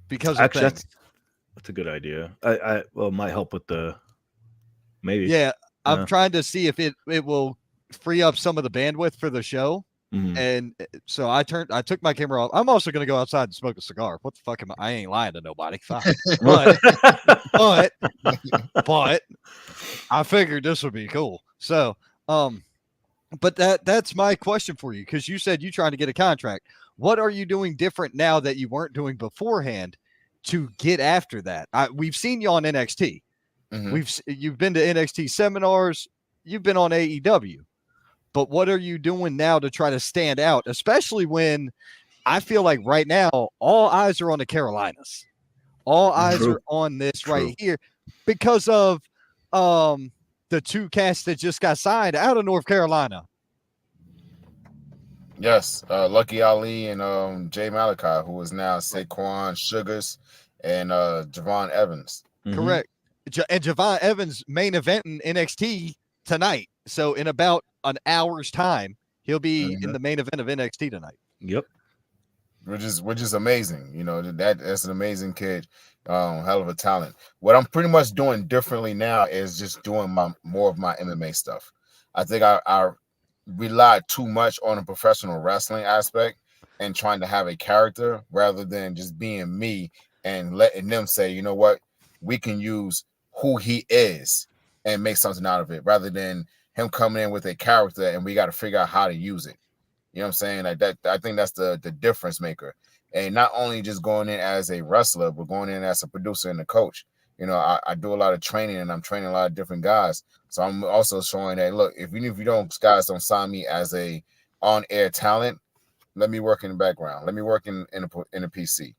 because of Actually, things. that's a good idea. I well, it might help with the maybe. Yeah, I'm trying to see if it will free up some of the bandwidth for the show. Mhm. And so I took my camera off. I'm also going to go outside and smoke a cigar. What the fuck am I ain't lying to nobody. Fine. But I figured this would be cool. So, but that's my question for you, because you said you trying to get a contract. What are you doing different now that you weren't doing beforehand to get after that? We've seen you on NXT. Mm-hmm. You've been to NXT seminars. You've been on AEW. But what are you doing now to try to stand out, especially when I feel like right now all eyes are on the Carolinas. All eyes are on this right here because of the two casts that just got signed out of North Carolina. Yes, Lucky Ali and Jay Malachi, who is now Saquon Sugars and Javon Evans. Mm-hmm. Correct. And Javon Evans main event in NXT tonight. So in about an hour's time, he'll be in the main event of NXT tonight. Yep. Which is amazing. You know, that's an amazing kid. Hell of a talent. What I'm pretty much doing differently now is just doing more of my MMA stuff. I think I relied too much on a professional wrestling aspect and trying to have a character rather than just being me and letting them say, you know what, we can use who he is and make something out of it, rather than him coming in with a character and we got to figure out how to use it. You know what I'm saying? Like that, I think that's the difference maker. And not only just going in as a wrestler, but going in as a producer and a coach. You know, I do a lot of training and I'm training a lot of different guys. So I'm also showing that, look, if you guys don't sign me as a on-air talent, let me work in the background. Let me work in a PC.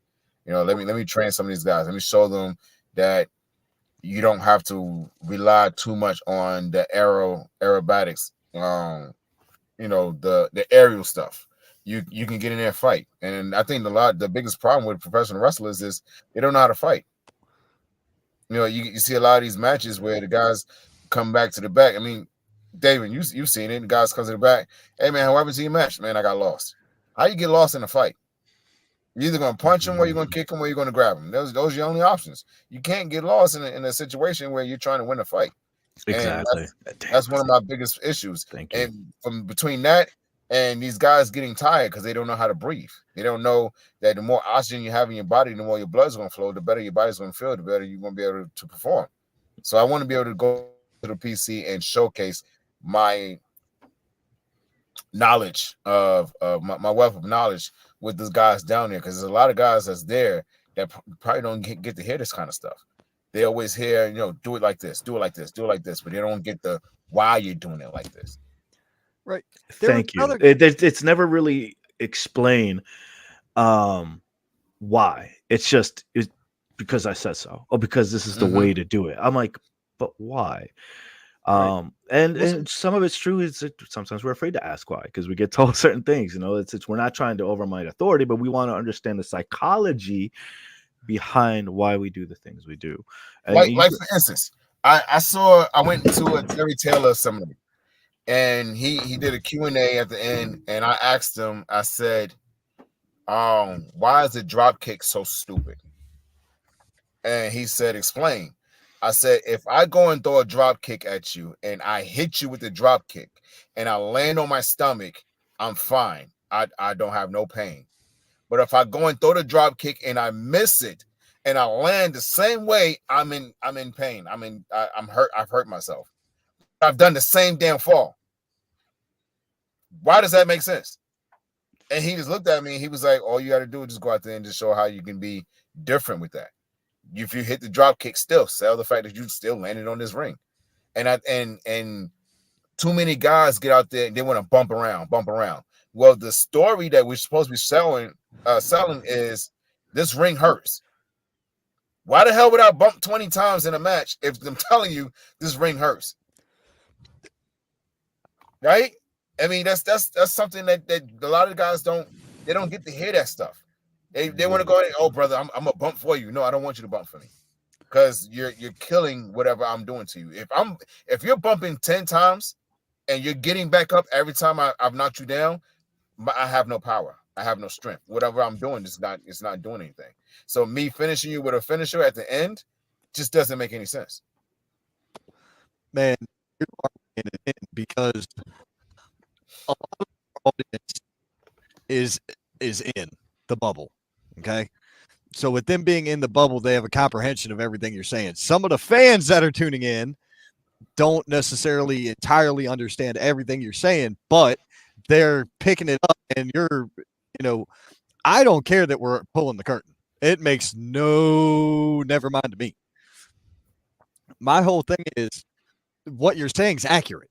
You know, let me train some of these guys. Let me show them that you don't have to rely too much on the aerobatics, you know, the aerial stuff. You can get in there and fight. And I think the biggest problem with professional wrestlers is they don't know how to fight. You know, you see a lot of these matches where the guys come back to the back. I mean, David, you've seen it. The guys come to the back. Hey man, what happened to your match? Man, I got lost. How you get lost in a fight? You're either gonna punch him or you're gonna kick him or you're gonna grab him. Those are your only options. You can't get lost in a situation where you're trying to win a fight. Exactly. That's one of my biggest issues. Thank you. And from between that and these guys getting tired because they don't know how to breathe. They don't know that the more oxygen you have in your body, the more your blood's going to flow, the better your body's going to feel, the better you're going to be able to perform. So I want to be able to go to the PC and showcase my knowledge of my wealth of knowledge with these guys down there, because there's a lot of guys that's there that probably don't get to hear this kind of stuff. They always hear, you know, do it like this, do it like this, do it like this, but they don't get the why you're doing it like this. Right. Thank you. It's never really explained why. It's just because I said so, or because this is the way to do it. I'm like, but why? And some of it's true. Is sometimes we're afraid to ask why, because we get told certain things. You know, it's we're not trying to override authority, but we want to understand the psychology behind why we do the things we do. And like for instance, I went to a Terry Taylor seminar, and he did a Q&A at the end, and I asked him, I said, why is the drop kick so stupid? And he said, explain. I said, if I go and throw a drop kick at you and I hit you with the drop kick and I land on my stomach, I'm fine. I don't have no pain. But if I go and throw the drop kick and I miss it and I land the same way, I'm in pain. I'm hurt. I've hurt myself. I've done the same damn fall. Why does that make sense? And he just looked at me and he was like, all you got to do is just go out there and just show how you can be different with that. If you hit the drop kick, still sell the fact that you still landed on this ring. And too many guys get out there and they want to bump around. Well, the story that we're supposed to be selling is this ring hurts. Why the hell would I bump 20 times in a match if I'm telling you this ring hurts? Right? I mean, that's something that a lot of guys don't get to hear that stuff. They want to go in, oh brother, I'm a bump for you. No, I don't want you to bump for me. Because you're killing whatever I'm doing to you. If you're bumping 10 times and you're getting back up every time I've knocked you down, I have no power. I have no strength. Whatever I'm doing it's not doing anything. So me finishing you with a finisher at the end just doesn't make any sense. Man, you're arguing it in because a lot of the audience is in the bubble. Okay. So with them being in the bubble, they have a comprehension of everything you're saying. Some of the fans that are tuning in don't necessarily entirely understand everything you're saying, but they're picking it up and I don't care that we're pulling the curtain. It makes never mind to me. My whole thing is what you're saying is accurate.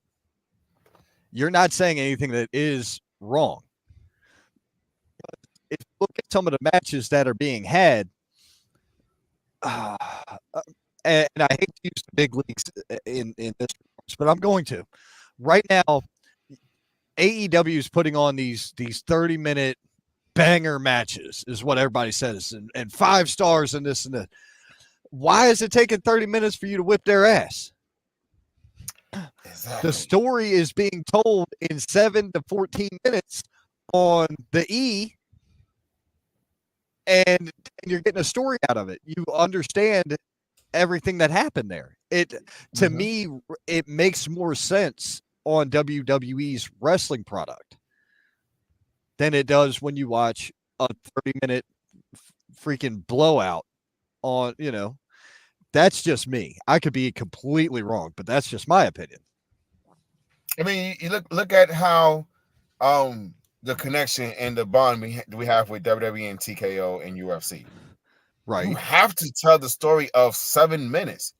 You're not saying anything that is wrong. If you look at some of the matches that are being had, and I hate to use the big leagues in this, but I'm going to. Right now, AEW is putting on these 30-minute banger matches, is what everybody says, and 5 stars and this and that. Why is it taking 30 minutes for you to whip their ass? Exactly. The story is being told in 7 to 14 minutes on the E, and you're getting a story out of it. You understand everything that happened there. To me, it makes more sense on WWE's wrestling product than it does when you watch a 30-minute freaking blowout on, that's just me. I could be completely wrong, but that's just my opinion. I mean, you look at how the connection and the bond we have with WWE and TKO and UFC. Right. You have to tell the story of 7 minutes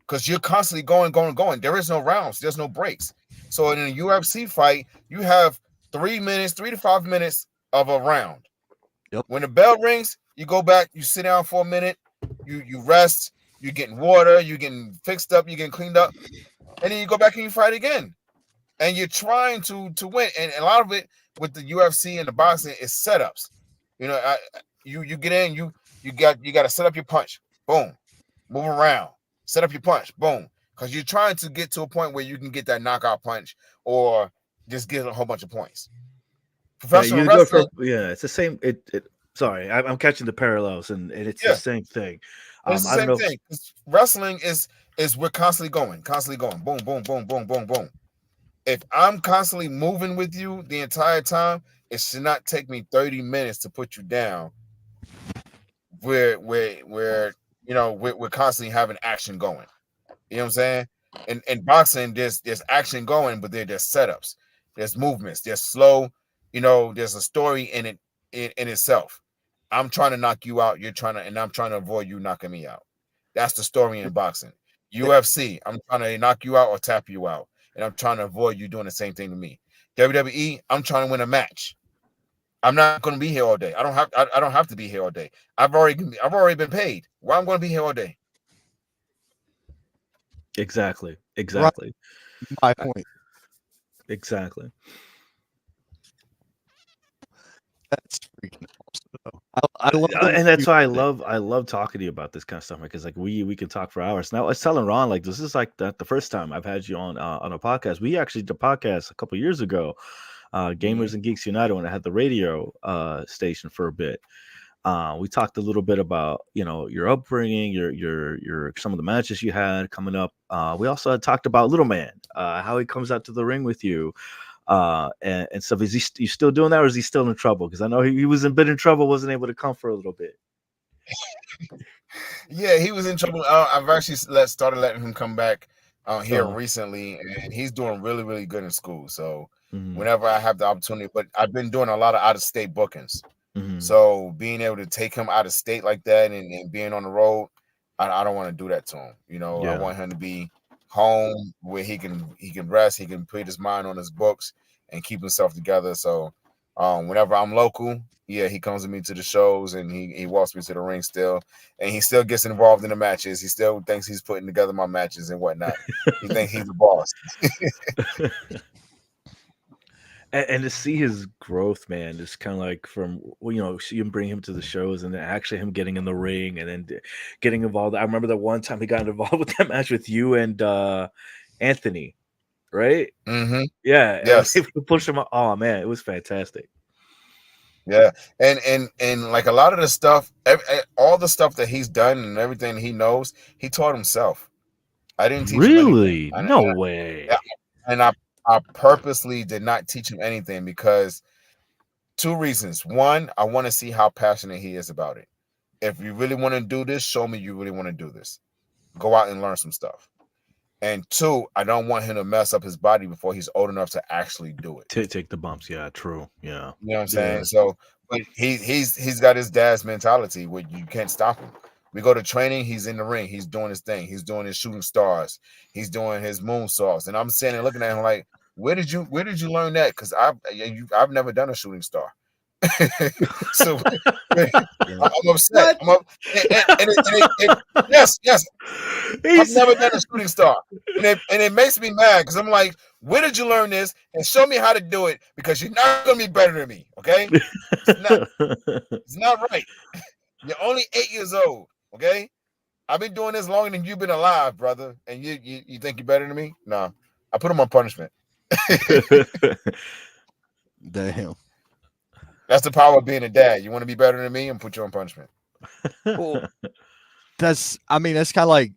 because you're constantly going. There is no rounds. There's no breaks. So in a UFC fight, you have 3 to 5 minutes of a round. Yep. When the bell rings, you go back, you sit down for a minute, you rest, you're getting water, you're getting fixed up, you're getting cleaned up, and then you go back and you fight again. And you're trying to win. And a lot of it with the UFC and the boxing is setups. You get in, you got to set up your punch, boom, move around, set up your punch, boom, because you're trying to get to a point where you can get that knockout punch or just get a whole bunch of points. Professional wrestling, it's the same. Sorry, I'm catching the parallels, and it's the same thing. It's the same thing. Wrestling is we're constantly going, boom, boom, boom, boom, boom, boom. If I'm constantly moving with you the entire time, it should not take me 30 minutes to put you down. We're constantly having action going. You know what I'm saying? In boxing, there's action going, but there's setups, there's movements, there's slow. There's a story in it in itself. I'm trying to knock you out. And I'm trying to avoid you knocking me out. That's the story in boxing. UFC, I'm trying to knock you out or tap you out. And I'm trying to avoid you doing the same thing to me. WWE, I'm trying to win a match. I'm not going to be here all day. I don't have to be here all day. I've already been paid. Why I'm going to be here all day? Exactly. Right. My point. Exactly. That's freaking awesome. I love and that's why I love talking to you about this kind of stuff, because like we can talk for hours. Now I was telling Ron, like, this is like the first time I've had you on a podcast. We actually did a podcast a couple years ago, Gamers and Geeks United, when I had the radio station for a bit. We talked a little bit about your upbringing, your some of the matches you had coming up. We also had talked about Little Man, how he comes out to the ring with you. and stuff. Is he still doing that, or is he still in trouble? Because I know he was in bit in trouble, wasn't able to come for a little bit. Yeah, he was in trouble. I've actually started letting him come back here recently, and he's doing really, really good in school. So whenever I have the opportunity, but I've been doing a lot of out of state bookings. So being able to take him out of state like that and being on the road, I don't want to do that to him. You know, I want him to be home where he can rest, he can put his mind on his books and keep himself together. So whenever I'm local, yeah, he comes with me to the shows and he walks me to the ring still, and he still gets involved in the matches. He still thinks he's putting together my matches and whatnot. He thinks he's the boss. And to see his growth, man, just kind of like from, see him bring him to the shows and then actually him getting in the ring and then getting involved. I remember that one time he got involved with that match with you and Anthony, right? Mm-hmm. Yeah. Yes. And he pushed him up. Oh man, it was fantastic. Yeah, and like a lot of the stuff, all the stuff that he's done and everything he knows, he taught himself. I didn't teach him anything. No way. And I purposely did not teach him anything because two reasons. One, I want to see how passionate he is about it. If you really want to do this, show me you really want to do this. Go out and learn some stuff. And two, I don't want him to mess up his body before he's old enough to actually do it. Take the bumps. Yeah, true. Yeah. You know what I'm saying? So, but he's got his dad's mentality where you can't stop him. We go to training, he's in the ring, he's doing his thing, he's doing his shooting stars, he's doing his moonsaults, and I'm sitting there looking at him like, where did you learn that? Because I've never done a shooting star. So I'm upset. Yes. I've never done a shooting star, and it makes me mad because I'm like, where did you learn this? And show me how to do it because you're not gonna be better than me. Okay, it's not right. You're only 8 years old. Okay, I've been doing this longer than you've been alive, brother, and you think you're better than me? No, I put him on punishment. Damn. That's the power of being a dad. You want to be better than me and put you on punishment. Well, that's kind of like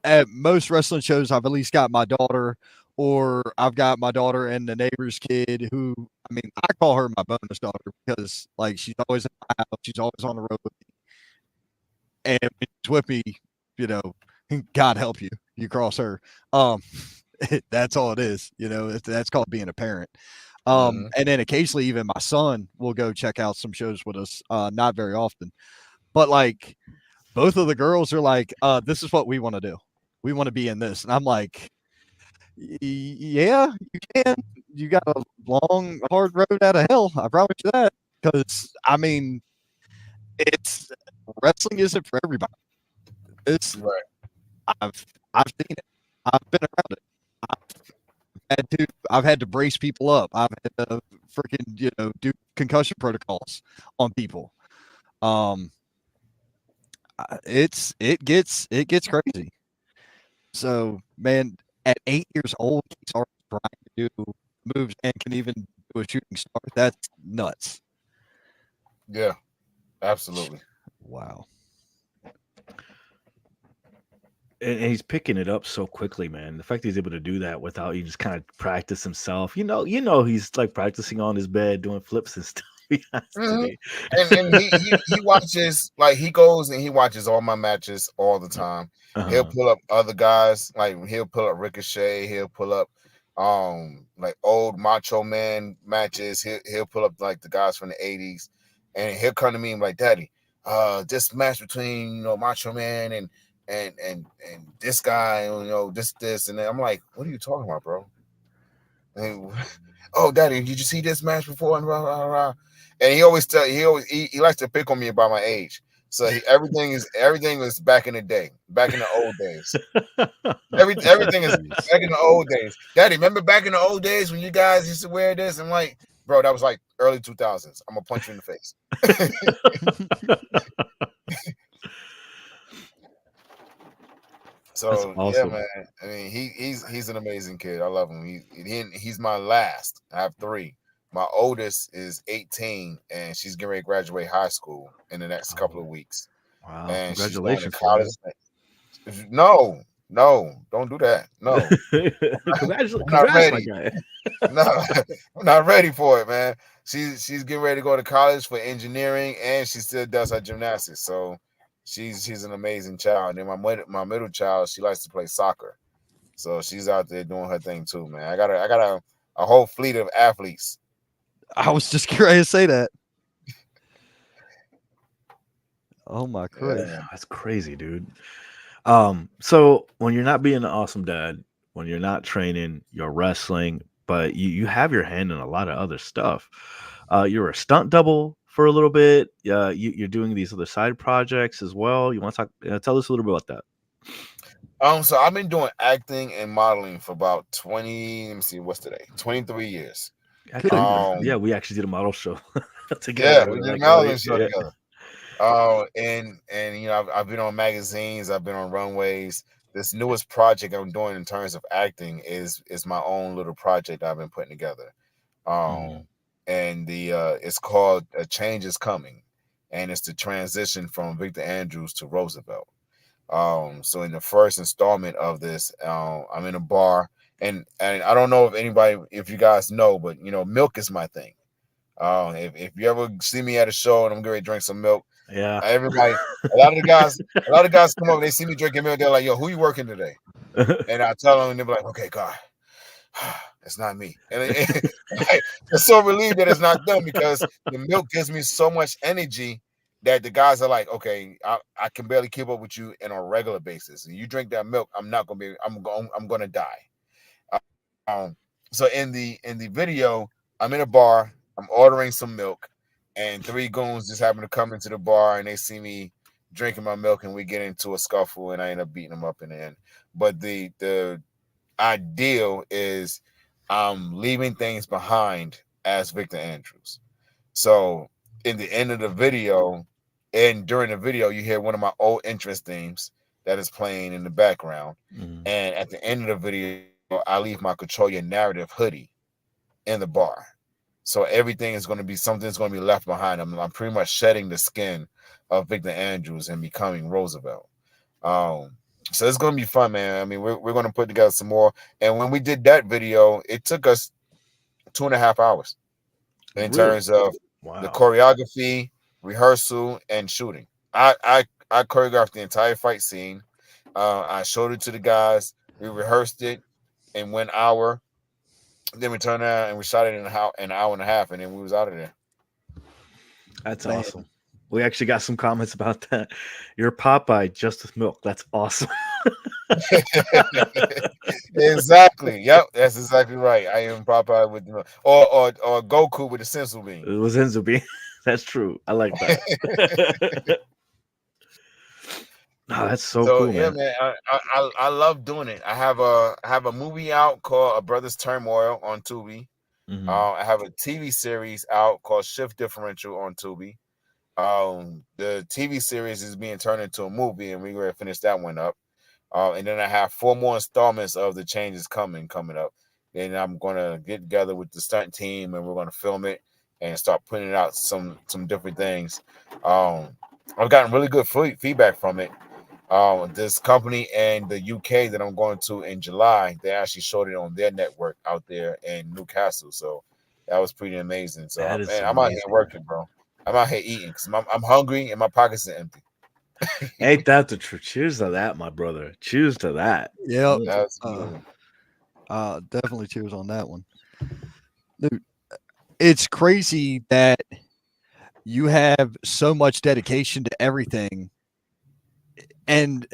at most wrestling shows, I've at least got my daughter, or I've got my daughter and the neighbor's kid who, I call her my bonus daughter because like she's always in my house, she's always on the road with me. And when she's with me, God help you, you cross her. That's all it is, that's called being a parent. And then occasionally even my son will go check out some shows with us, not very often, but like both of the girls are like, this is what we want to do. We want to be in this. And I'm like, yeah, you can. You got a long, hard road out of hell. I promise you that. Because it's wrestling isn't for everybody. It's right. I've seen it. I've been around it. I've had to brace people up. I've had to freaking, do concussion protocols on people. It gets crazy. So, man, at 8 years old, he's already trying to do moves and can even do a shooting star. That's nuts. Yeah, absolutely. Wow. And he's picking it up so quickly, man. The fact that he's able to do that without he just kind of practice himself. He's like practicing on his bed doing flips and stuff. And he watches, like he goes and he watches all my matches all the time. He'll pull up other guys, like he'll pull up Ricochet, he'll pull up like old Macho Man matches, he'll pull up like the guys from the 80s, and he'll come to me and be like, Daddy, this match between Macho Man and this guy, this, and then I'm like, what are you talking about, bro? And, oh, Daddy, did you see this match before? And blah, blah, blah. And he likes to pick on me about my age. So everything is back in the day, back in the old days. Everything is back in the old days. Daddy, remember back in the old days when you guys used to wear this? I'm like, bro, that was like early 2000s. I'm gonna punch you in the face. So awesome. Yeah, man. He's an amazing kid. I love him. He's my last. I have 3. My oldest is 18, and she's getting ready to graduate high school in the next couple of weeks. Wow! And congratulations, she's going to college. No, No, don't do that. No, I'm not Congrats, my ready. guy. No, I'm not ready for it, man. She's getting ready to go to college for engineering, and she still does her gymnastics. So she's an amazing child. And then my middle child, she likes to play soccer. So she's out there doing her thing too, man. I got a whole fleet of athletes. I was just curious to say that. Oh my Christ. Yeah. That's crazy, dude. So when you're not being an awesome dad, when you're not training, you're wrestling, but you have your hand in a lot of other stuff. You're a stunt double for a little bit. You're doing these other side projects as well. You want to talk? Tell us a little bit about that. So I've been doing acting and modeling for about 20. Let me see, what's today? 23 years. Good. Yeah, we actually did a model show Yeah, together. we did a like, modeling show yeah. together. And you know, I've been on magazines, I've been on runways. This newest project I'm doing in terms of acting is my own little project I've been putting together. Mhm. And the it's called A Change Is Coming, and it's the transition from Victor Andrews to Roosevelt. So in the first installment of this, I'm in a bar, and I don't know if you guys know, but you know, milk is my thing. If you ever see me at a show and I'm going to drink some milk, Yeah. everybody, a lot of the guys come over, they see me drinking milk, they're like, "Yo, who you working today?" And I tell them, and they're like, "Okay, God, it's not me." And they're so relieved that it's not them because the milk gives me so much energy that the guys are like, "Okay, I can barely keep up with you on a regular basis. And you drink that milk, I'm not gonna be, I'm gonna die." Um, so in the video, I'm in a bar, I'm ordering some milk, and three goons just happen to come into the bar and they see me drinking my milk, and we get into a scuffle, and I end up beating them up in the end. But the ideal is I'm leaving things behind as Victor Andrews. So in the end of the video, and during the video, you hear one of my old interest themes that is playing in the background. Mhm. And at the end of the video, I leave my Control Your Narrative hoodie in the bar. So everything is going to be something's going to be left behind. I'm pretty much shedding the skin of Victor Andrews and becoming Roosevelt. So it's going to be fun, man. I mean, we're going to put together some more. And when we did that video, it took us 2.5 hours in Really? terms of the Wow. choreography, rehearsal, and shooting. I choreographed the entire fight scene. I showed it to the guys. We rehearsed it in 1 hour. Then we turned around and we shot it in an hour and a half, and then we was out of there. That's Man. awesome. We actually got some comments about that. Your Popeye just with milk. That's awesome. Exactly. Yep, that's exactly right. I am Popeye with or Goku with the sensu bean. It was Enzo being. That's true. I like that. No, that's so So cool, yeah, man. man, I love doing it. I have a movie out called A Brother's Turmoil on Tubi. Mhm. I have a TV series out called Shift Differential on Tubi. The TV series is being turned into a movie, and we're going to finish that one up. And then I have 4 more installments of The Change Is coming up. Then I'm going to get together with the stunt team, and we're going to film it and start putting it out some different things. I've gotten really good feedback from it. This company in the UK that I'm going to in July, they actually showed it on their network out there in Newcastle. So that was pretty amazing. So That is man, I'm out here amazing, man. working, bro. I'm out here eating because I'm hungry and my pockets are empty. Ain't that the truth? Cheers to that, my brother. Cheers to that. Yep. That's Definitely cheers on that one. Dude, it's crazy that you have so much dedication to everything. And,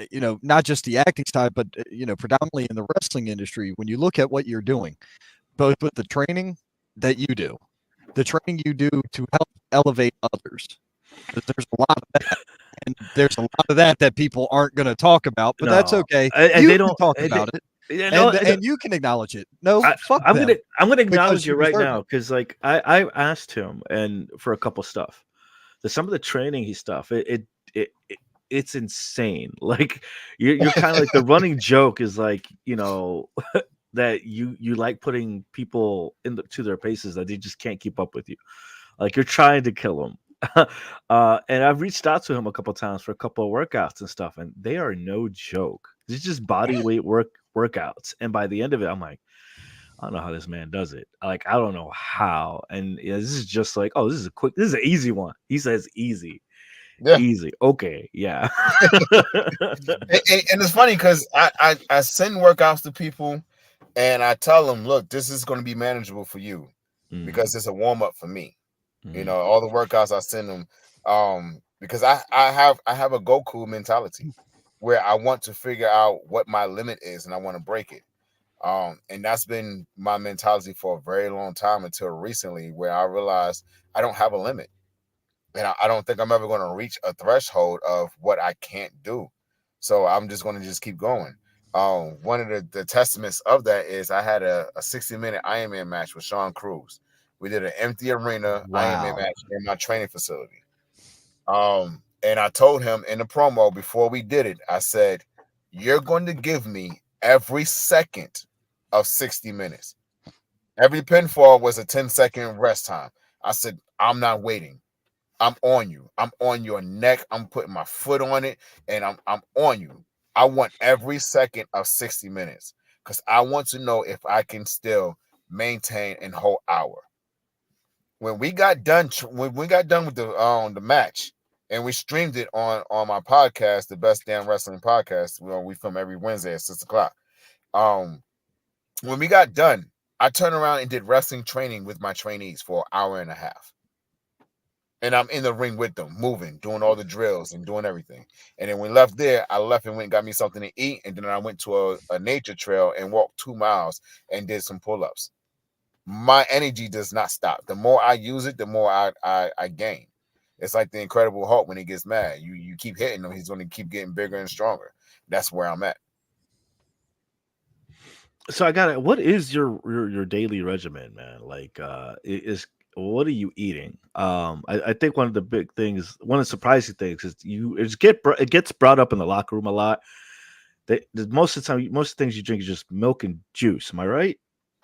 not just the acting side, but, predominantly in the wrestling industry, when you look at what you're doing, both with the training that you do, the training you do to help elevate others, 'cause there's a lot of that. And there's a lot of that people aren't going to talk about, but that's No, okay. and You they can don't. talk And about it, they, no, and you can acknowledge it. No, fuck I'm them gonna acknowledge because you you right deserve now it. because like I asked him and for a couple stuff. Some of the training he stuff it's insane. Like you're kind of like the running joke is like that you like putting people to their paces that they just can't keep up with you. Like you're trying to kill them. And I've reached out to him a couple times for a couple of workouts and stuff, and they are no joke. It's just body weight workouts. And by the end of it, I'm like, I don't know how this man does it. Like, I don't know how. And yeah, this is just like, oh, this is an easy one. He says easy. Yeah. Easy. Okay. Yeah. And it's funny because I send workouts to people and I tell them, look, this is going to be manageable for you because it's a warm up for me. You know, all the workouts I send them, because I have a Goku mentality where I want to figure out what my limit is and I want to break it. And that's been my mentality for a very long time until recently, where I realized I don't have a limit. And I don't think I'm ever going to reach a threshold of what I can't do. So I'm just going to just keep going. One of the testaments of that is I had a 60-minute Ironman match with Sean Cruz. We did an empty arena Ironman match in my training facility. And I told him in the promo before we did it, I said, you're going to give me every second of 60 minutes. Every pinfall was a 10-second rest time. I said, I'm not waiting. I'm on you. I'm on your neck. I'm putting my foot on it, and I'm on you. I want every second of 60 minutes because I want to know if I can still maintain and hold hour. When we got done with the match, and we streamed it on my podcast, the Best Damn Wrestling Podcast. We film every Wednesday at 6:00. When we got done, I turned around and did wrestling training with my trainees for an hour and a half. And I'm in the ring with them, moving, doing all the drills and doing everything. And then when we left there, I left and went and got me something to eat. And then I went to a nature trail and walked 2 miles and did some pull-ups. My energy does not stop. The more I use it, the more I gain. It's like the Incredible Hulk when he gets mad. You keep hitting him, he's going to keep getting bigger and stronger. That's where I'm at. So I got it. What is your daily regimen, man? Like, is what are you eating? I think one of the big things, one of the surprising things, is it gets brought up in the locker room a lot. Most of the time, most of the things you drink is just milk and juice. Am I right?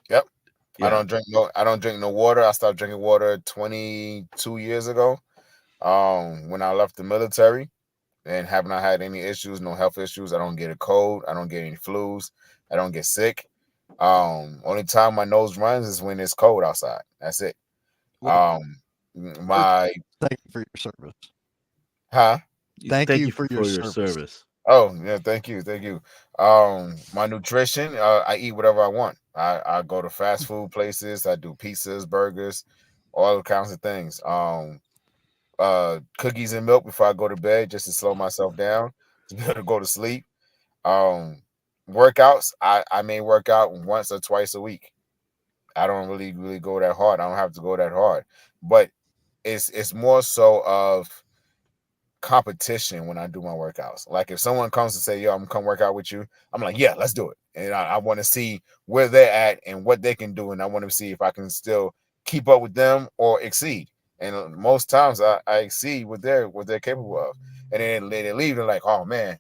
Yep. Yeah. I don't drink no water. I stopped drinking water 22 years ago. When I left the military, and have not had any issues, no health issues. I don't get a cold. I don't get any flus. I don't get sick. Only time my nose runs is when it's cold outside. That's it. Well, My thank you for your service. huh? Thank you for your your service. Oh yeah, thank you. My nutrition, I eat whatever I want. I go to fast food places. I do pizzas, burgers, all kinds of things. Cookies and milk before I go to bed just to slow myself down to be able to go to sleep. Workouts, I may work out once or twice a week. I don't really go that hard. I don't have to go that hard, but it's more so of competition when I do my workouts. Like if someone comes to say, yo, I'm gonna come work out with you, I'm like, yeah, let's do it. And I want to see where they're at and what they can do. And I want to see if I can still keep up with them or exceed. And most times I exceed what they're capable of. And then they leave, they're like, oh man,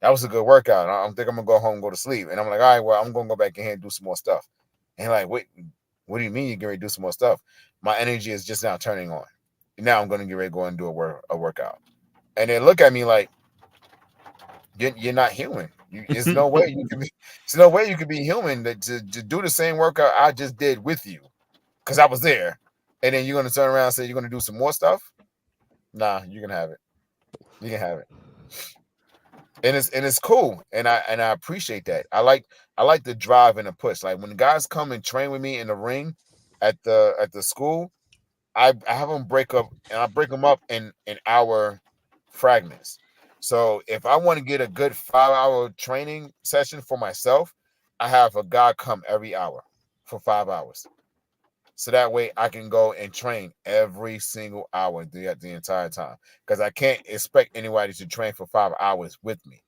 that was a good workout. I think I'm gonna go home and go to sleep. And I'm like, all right, well, I'm gonna go back in here and do some more stuff. And like, wait, what do you mean you're gonna do some more stuff? My energy is just now turning on. Now I'm gonna get ready to go and do a workout. And they look at me like, you're not human. There's no way you can be. There's no way you can be human to do the same workout I just did with you, because I was there. And then you're gonna turn around and say you're gonna do some more stuff. Nah, you can have it. You can have it. And it's cool. And I appreciate that. I like the drive and the push. Like when guys come and train with me in the ring at the school, I have them break up, and I break them up in hour fragments. So if I want to get a good 5-hour training session for myself, I have a guy come every hour for 5 hours. So that way I can go and train every single hour the entire time. Because I can't expect anybody to train for 5 hours with me.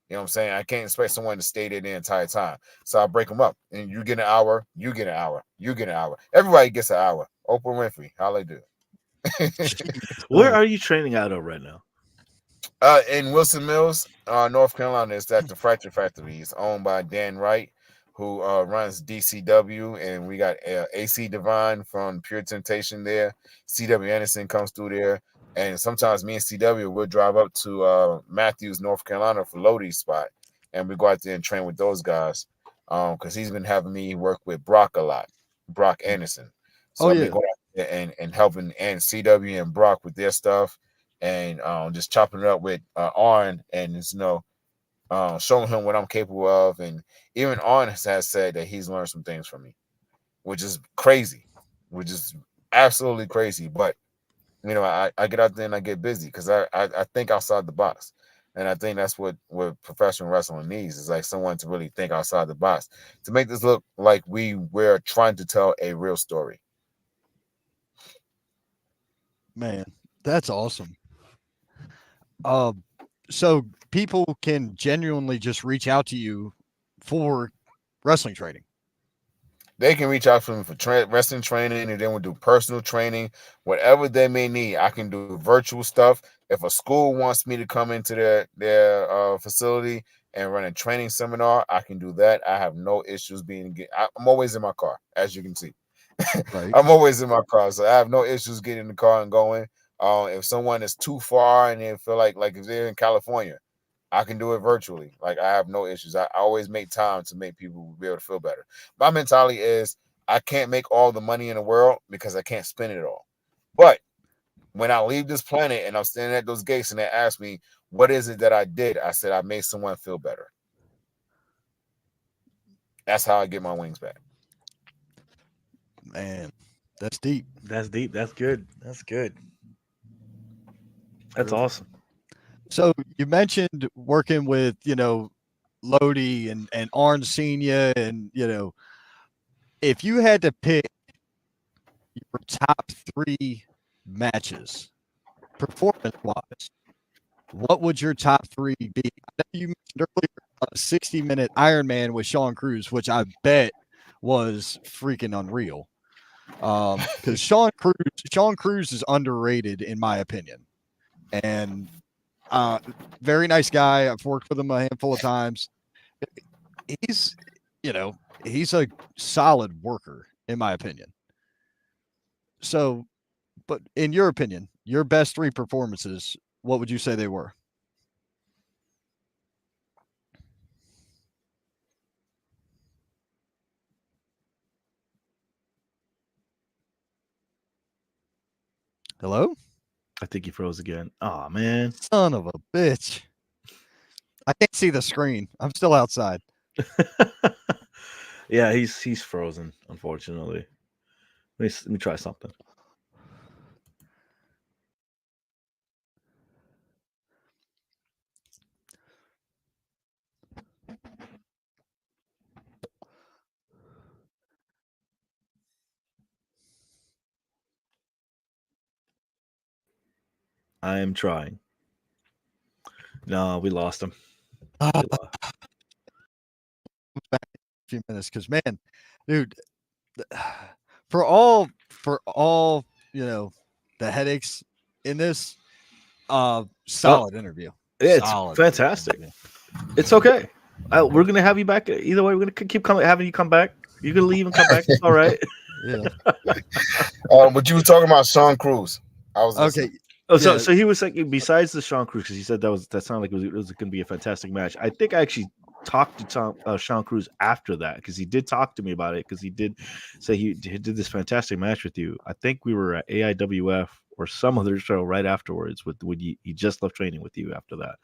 You know what I'm saying? I can't expect someone to stay there the entire time. So I break them up. And you get an hour, you get an hour, you get an hour. Everybody gets an hour. Oprah Winfrey, how they do. Where are you training out of right now? In Wilson Mills, North Carolina, it's at the Fracture Factory. It's owned by Dan Wright, who runs DCW, and we got AC Divine from Pure Temptation there. CW Anderson comes through there, and sometimes me and CW will drive up to Matthews, North Carolina for Lodi's spot, and we go out there and train with those guys. Because he's been having me work with Brock a lot, Brock Anderson. So Oh I've yeah, been going out there and helping and CW and Brock with their stuff, and just chopping it up with Arn, and just, showing him what I'm capable of. And even Arn has said that he's learned some things from me, which is crazy, which is absolutely crazy. But I get out there and I get busy because I think outside the box. And I think that's what professional wrestling needs, is like someone to really think outside the box to make this look like we're trying to tell a real story. man, that's awesome. So people can genuinely just reach out to you for wrestling training. They can reach out to me for wrestling training, and then we'll do personal training, whatever they may need. I can do virtual stuff. If a school wants me to come into their facility and run a training seminar, I can do that. I have no issues I'm always in my car, as you can see. Right. I'm always in my car, so I have no issues getting in the car and going. If someone is too far and they feel like if they're in California, I can do it virtually. Like, I have no issues. I always make time to make people be able to feel better. My mentality is I can't make all the money in the world because I can't spend it all. But when I leave this planet and I'm standing at those gates and they ask me, what is it that I did? I said, I made someone feel better. That's how I get my wings back. Man, that's deep. That's deep. That's good. That's good. That's Terrific. awesome. So you mentioned working with, Lodi and Arn Senior, and if you had to pick your top 3 matches, performance wise, what would your top 3 be? I know you mentioned earlier a 60-minute Iron Man with Sean Cruz, which I bet was freaking unreal. Because Sean Cruz is underrated in my opinion, and very nice guy. I've worked with him a handful of times. He's, he's a solid worker in my opinion. So, but in your opinion, your best 3 performances, what would you say they were? Hello? I think he froze again. Oh man. Son of a bitch. I can't see the screen. I'm still outside. Yeah, he's frozen, unfortunately. Let me try something. I am trying. No, we lost him. We lost. Back in a few minutes, because man, dude, for all the headaches in this, solid interview. Yeah, it's Solid fantastic. interview. It's okay. We're gonna have you back either way. We're gonna keep having you come back. You're gonna leave and come back. It's all right. Yeah. But you were talking about Sean Cruz. I was Okay. listening. Oh, so Yeah. so he was like, besides the Sean Cruz, because he said that sounded like it was going to be a fantastic match. I think I actually talked to Sean Cruz after that, because he did talk to me about it, because he did say he did this fantastic match with you. I think we were at AIWF or some other show right afterwards when he just left training with you after that.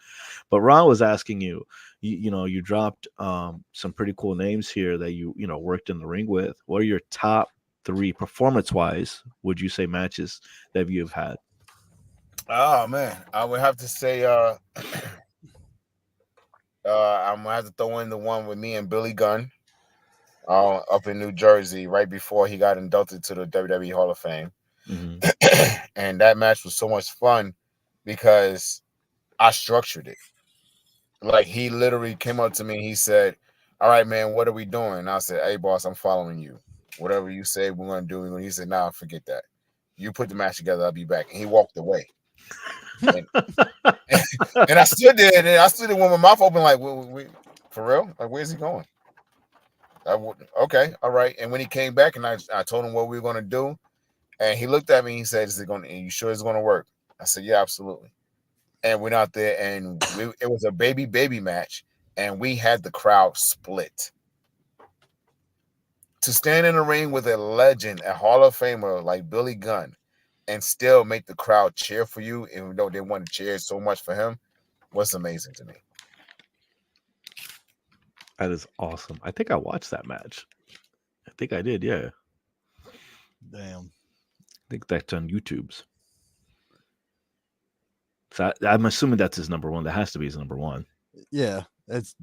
But Ron was asking you, you dropped some pretty cool names here that you worked in the ring with. What are your top 3 performance wise, would you say, matches that you've had? Oh man, I would have to say I'm gonna have to throw in the one with me and Billy Gunn up in New Jersey right before he got inducted to the WWE Hall of Fame. Mm-hmm. And that match was so much fun because I structured it. Like, he literally came up to me and he said, all right, man, what are we doing? And I said, hey, boss, I'm following you. Whatever you say we're going to do. And he said, nah, forget that. You put the match together, I'll be back. And he walked away. And I stood there, and I stood there with my mouth open, like, for real? Like, where's he going? Okay, all right. And when he came back, and I told him what we were going to do, and he looked at me and he said, "Is it going? Are you sure it's going to work?" I said, "Yeah, absolutely." And went out there, and it was a baby match, and we had the crowd split. To stand in the ring with a legend, a Hall of Famer like Billy Gunn, and still make the crowd cheer for you, even though they want to cheer so much for him, was amazing to me. That is awesome. I think I watched that match. I think I did. Yeah, Damn. I think that's on YouTube's. So I'm assuming that's his number one. That has to be his number one. Yeah, it's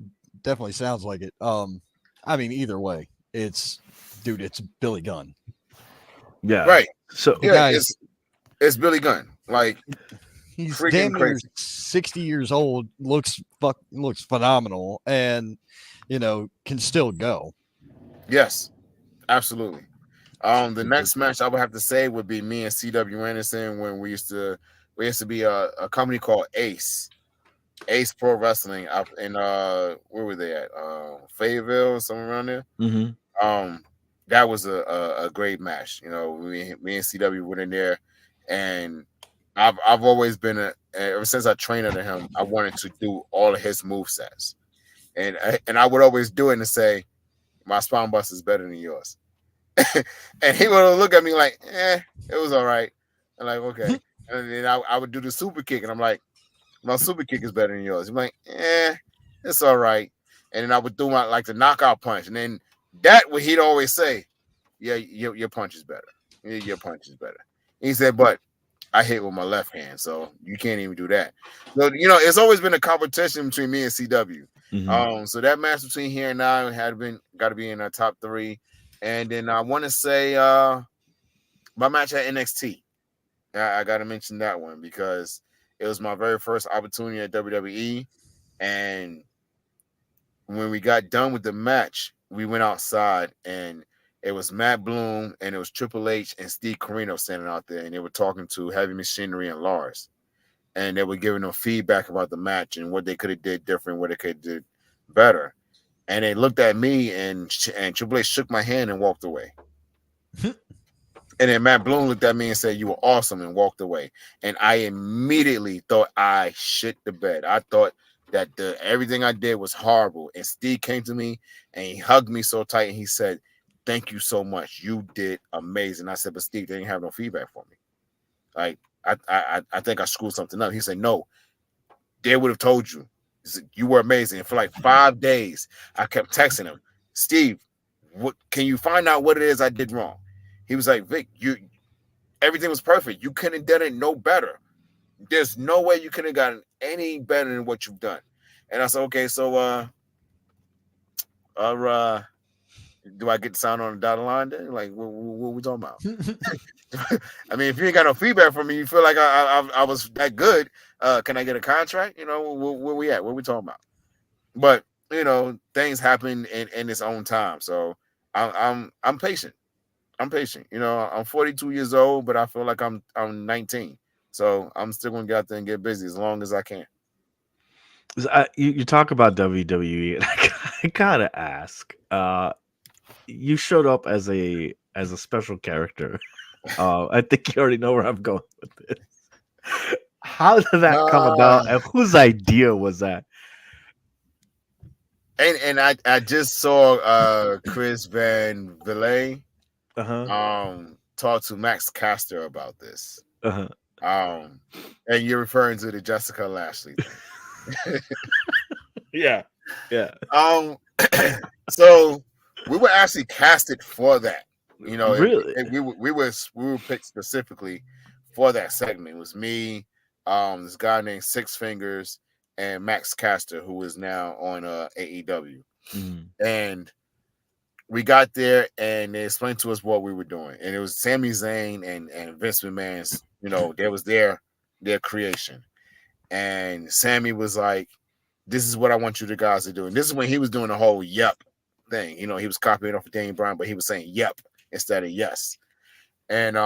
definitely sounds like it. I mean, either way, it's Billy Gunn. Yeah. Right. So The Yeah, guy's it's Billy Gunn. Like, he's freaking damn near crazy. 60 years old, looks phenomenal, and can still go. yes, absolutely. The next match I would have to say would be me and C.W. Anderson when we used to be a company called Ace Pro Wrestling up in where were they at? Fayetteville, somewhere around there. mhm. That was a great match. You know, me and CW went in there, and I've always been ever since I trained under him, I wanted to do all of his movesets. And I would always do it and say, my spine bust is better than yours. And he would look at me like, it was all right. I'm like, okay. And then I would do the super kick, and I'm like, my super kick is better than yours. I'm like, it's all right. And then I would do my the knockout punch, and then that what he'd always say, yeah, your punch is better. Your punch is better. And he said, but I hit with my left hand, so you can't even do that. So it's always been a competition between me and CW. Mhm. So that match between here and now got to be in our top 3. And then I want to say my match at NXT. I got to mention that one because it was my very first opportunity at WWE. And when we got done with the match, we went outside, and it was Matt Bloom and it was Triple H and Steve Corino standing out there, and they were talking to Heavy Machinery and Lars. And they were giving them feedback about the match and what they could have did different, what they could have did better. And they looked at me, and Triple H shook my hand and walked away. And then Matt Bloom looked at me and said, "You were awesome," and walked away. And I immediately thought I shit the bed. I thought that everything I did was horrible. And Steve came to me and he hugged me so tight and he said, "Thank you so much. You did amazing." I said, "But Steve, they didn't have no feedback for me. Like, I think I screwed something up." He said, "No, they would have told you. He said, you were amazing." And for like 5 days, I kept texting him, "Steve, what can you find out what it is I did wrong?" He was like, "Vic, everything was perfect. You couldn't have done it no better. There's no way you could have gotten any better than what you've done." And I said, "Okay, so do I get to sign on the dotted line then? Like, what we talking about?" I mean, if you ain't got no feedback from me, you feel like I was that good. Can I get a contract? Where we at? What we talking about? But things happen in its own time. So I'm patient. I'm patient. I'm 42 years old, but I feel like I'm 19. So I'm still gonna get out there and get busy as long as I can. You talk about WWE, and I gotta ask. You showed up as a special character. I think you already know where I'm going with this. How did that come about, and whose idea was that? And I just saw Chris Van Villay talk to Max Caster about this. And you're referring to the Jessica Lashley thing. Yeah. So we were actually casted for that. Really? We were picked specifically for that segment. It was me, this guy named Six Fingers, and Max Caster, who is now on AEW. And we got there, and they explained to us what we were doing. And it was Sami Zayn and Vince McMahon's. There was their creation. And Sammy was like, "This is what I want you guys to do." And this is when he was doing the whole "yep" thing. He was copying off of Daniel Bryan, but he was saying "yep" instead of "yes." And